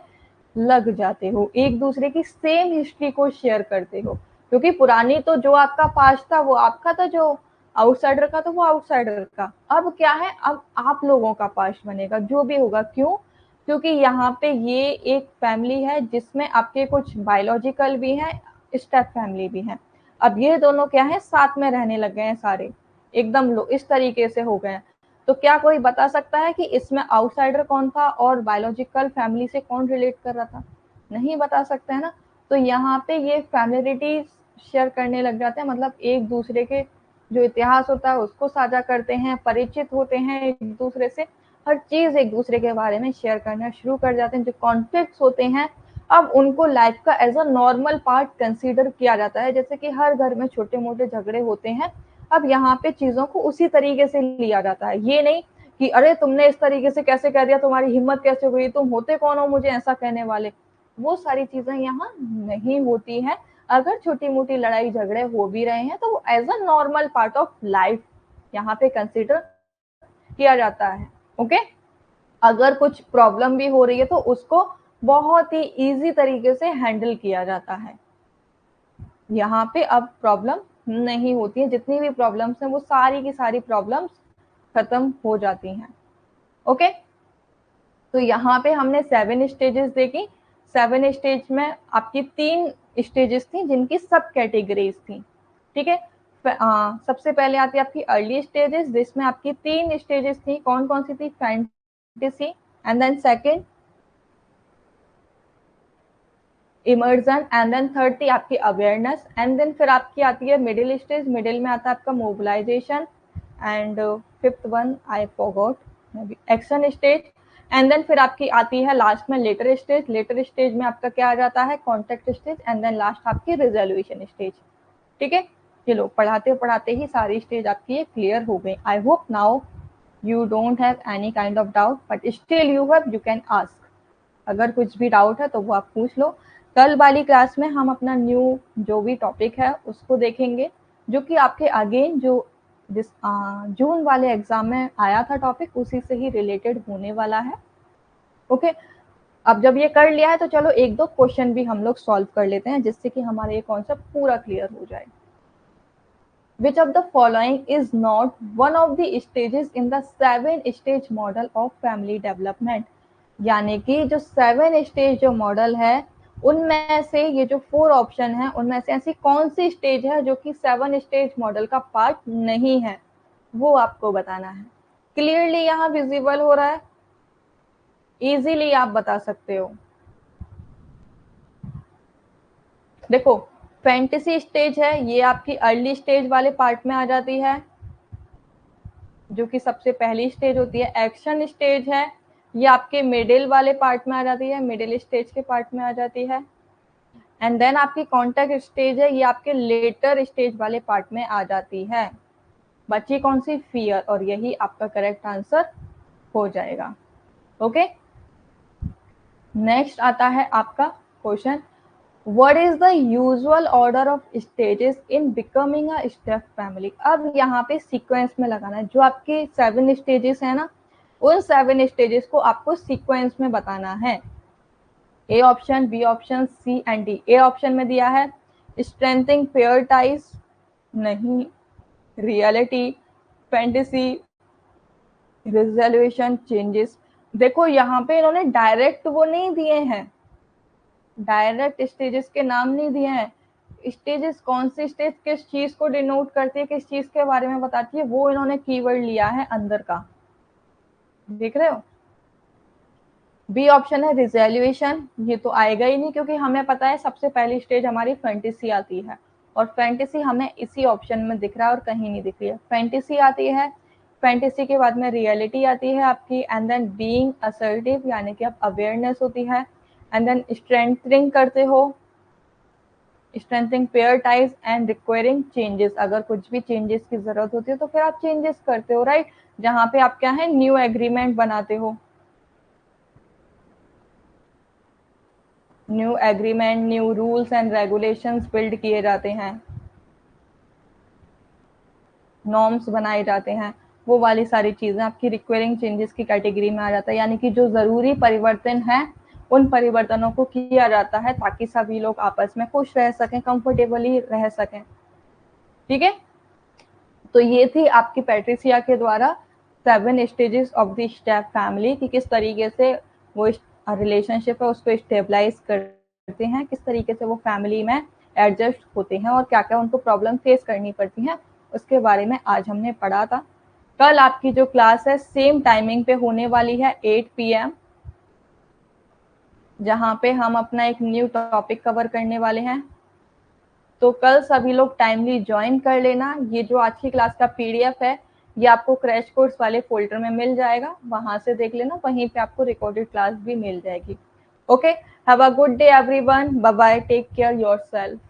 लग जाते हो, एक दूसरे की सेम हिस्ट्री को शेयर करते हो, क्योंकि पुरानी तो जो आपका पास्ट था वो आपका था, जो आउटसाइडर का तो वो आउटसाइडर का। अब क्या है, अब आप लोगों का पास्ट बनेगा जो भी होगा। क्यों? क्योंकि यहाँ पे ये एक फैमिली है जिसमें आपके कुछ बायोलॉजिकल भी हैं, स्टेप फैमिली भी हैं। अब ये दोनों क्या है, साथ में रहने लग गए हैं सारे, एकदम लो इस तरीके से हो गए हैं। तो क्या कोई बता सकता है कि इसमें आउटसाइडर कौन था और बायोलॉजिकल फैमिली से कौन रिलेट कर रहा था? नहीं बता सकते है ना। तो यहाँ पे ये फैमिलिटी शेयर करने लग जाते हैं, मतलब एक दूसरे के जो इतिहास होता है उसको साझा करते हैं, परिचित होते हैं एक दूसरे से, हर चीज एक दूसरे के बारे में शेयर करना शुरू कर जाते हैं। जो कॉन्फ्लिक्ट्स होते हैं अब उनको लाइफ का as a normal part consider किया जाता है। जैसे कि हर घर में छोटे मोटे झगड़े होते हैं, अब यहाँ पे चीजों को उसी तरीके से लिया जाता है। ये नहीं कि अरे तुमने इस तरीके से कैसे कह दिया, तुम्हारी हिम्मत कैसे हुई, तुम होते कौन हो मुझे ऐसा कहने वाले, वो सारी चीजें यहाँ नहीं होती हैं। अगर छोटी मोटी लड़ाई झगड़े हो भी रहे हैं तो वो as a normal part of life यहाँ पे कंसिडर किया जाता है। ओके, अगर कुछ प्रॉब्लम भी हो रही है तो उसको बहुत ही इजी तरीके से हैंडल किया जाता है। यहाँ पे अब प्रॉब्लम नहीं होती है, जितनी भी प्रॉब्लम्स हैं वो सारी की सारी प्रॉब्लम्स खत्म हो जाती हैं। ओके, तो यहाँ पे हमने 7 स्टेजेस देखी। 7 स्टेज में आपकी 3 स्टेजेस थी जिनकी सब कैटेगरीज थी। ठीक है, सबसे पहले आती है आपकी अर्ली स्टेजेस, जिसमें आपकी 3 स्टेजेस थी। कौन कौन सी थी? Fantasy, and then second emergence, and then third थी आपकी अवेयरनेस, एंड देन फिर आपकी आती है मिडिल स्टेज। मिडिल में आता है आपका mobilisation, and fifth one I forgot, action stage, and then फिर आपकी आती है लास्ट में लेटर स्टेज। लेटर स्टेज में आपका क्या आ जाता है? Contact stage, and then last आपकी रिजोल्यूशन स्टेज। ठीक है, चलो पढ़ाते पढ़ाते ही सारी स्टेज आपकी ये क्लियर हो गई। I hope now you don't have any kind of doubt, but still you can ask. अगर कुछ भी डाउट है तो वो आप पूछ लो। कल वाली क्लास में हम अपना न्यू जो भी टॉपिक है उसको देखेंगे, जो कि आपके अगेन जो जिस जून वाले एग्जाम में आया था टॉपिक, उसी से ही रिलेटेड होने वाला है। ओके, अब जब ये कर लिया है तो चलो एक दो क्वेश्चन भी हम लोग सॉल्व कर लेते हैं, जिससे कि हमारा ये कॉन्सेप्ट पूरा क्लियर हो जाए। Which of the following is not one of the stages in the 7 stage model of family development? यानी कि जो 7 स्टेज जो मॉडल है उनमें से ये जो 4 ऑप्शन है उनमें से ऐसी कौन सी स्टेज है जो कि 7 स्टेज मॉडल का पार्ट नहीं है, वो आपको बताना है। क्लियरली यहाँ विजिबल हो रहा है? इजीली आप बता सकते हो। देखो, फैंटेसी स्टेज है, ये आपकी अर्ली स्टेज वाले पार्ट में आ जाती है, जो कि सबसे पहली स्टेज होती है। एक्शन स्टेज है, ये आपके मिडिल वाले पार्ट में आ जाती है, मिडिल स्टेज के पार्ट में आ जाती है। एंड देन आपकी कॉन्टेक्ट स्टेज है, ये आपके लेटर स्टेज वाले पार्ट में आ जाती है। बची कौन सी? फियर, और यही आपका करेक्ट आंसर हो जाएगा। ओके, नेक्स्ट आता है आपका question, What is the usual order of stages in becoming a step family? अब यहाँ पे सीक्वेंस में लगाना है। जो आपके 7 स्टेजेस है ना, उन 7 स्टेजेस को आपको सीक्वेंस में बताना है। A option, B option, C and D. A option में दिया है स्ट्रेंथिंग पेयर टाइज, नहीं, रियलिटी, फैंटेसी, रिजोल्यूशन, चेंजेस। देखो यहाँ पे इन्होंने डायरेक्ट वो नहीं दिए हैं, डायरेक्ट स्टेजेस के नाम नहीं दिए हैं। स्टेजेस कौन सी स्टेज किस चीज को डिनोट करती है, किस चीज के बारे में बताती है, वो इन्होंने कीवर्ड लिया है अंदर का, देख रहे हो। बी ऑप्शन है रिजोल्यूशन, ये तो आएगा ही नहीं, क्योंकि हमें पता है सबसे पहली स्टेज हमारी फैंटेसी आती है, और फैंटेसी हमें इसी ऑप्शन में दिख रहा है और कहीं नहीं दिख रही है। फैंटेसी आती है, फैंटेसी के बाद में रियलिटी आती है आपकी, एंड देन बीइंग असर्टिव, यानी कि आप अवेयरनेस होती है, एंड देन स्ट्रेंथनिंग करते हो, strengthening pair ties, and requiring changes. अगर कुछ भी चेंजेस की जरूरत होती है तो फिर आप चेंजेस करते हो, राइट। जहां पे आप क्या है, न्यू एग्रीमेंट बनाते हो, new agreement, new rules and regulations build किए जाते हैं। नॉर्म्स बनाए जाते हैं, वो वाली सारी चीज़ें आपकी रिक्वायरिंग चेंजेस की कैटेगरी में आ जाता है। यानी कि जो ज़रूरी परिवर्तन है उन परिवर्तनों को किया जाता है ताकि सभी लोग आपस में खुश रह सकें, कंफर्टेबली रह सकें। ठीक है, तो ये थी आपकी पैट्रिसिया के द्वारा 7 stages of the step family कि किस तरीके से वो रिलेशनशिप है उसको स्टेबलाइज करते हैं, किस तरीके से वो फैमिली में एडजस्ट होते हैं और क्या क्या उनको प्रॉब्लम फेस करनी पड़ती हैं, उसके बारे में आज हमने पढ़ा था। कल आपकी जो क्लास है सेम टाइमिंग पे होने वाली है 8 PM, जहाँ पे हम अपना एक न्यू टॉपिक कवर करने वाले हैं। तो कल सभी लोग टाइमली ज्वाइन कर लेना। ये जो आज की क्लास का PDF है ये आपको क्रैश कोर्स वाले फोल्डर में मिल जाएगा, वहां से देख लेना, वहीं पे आपको रिकॉर्डेड क्लास भी मिल जाएगी। Okay, have a good day everyone, bye bye, take care yourself.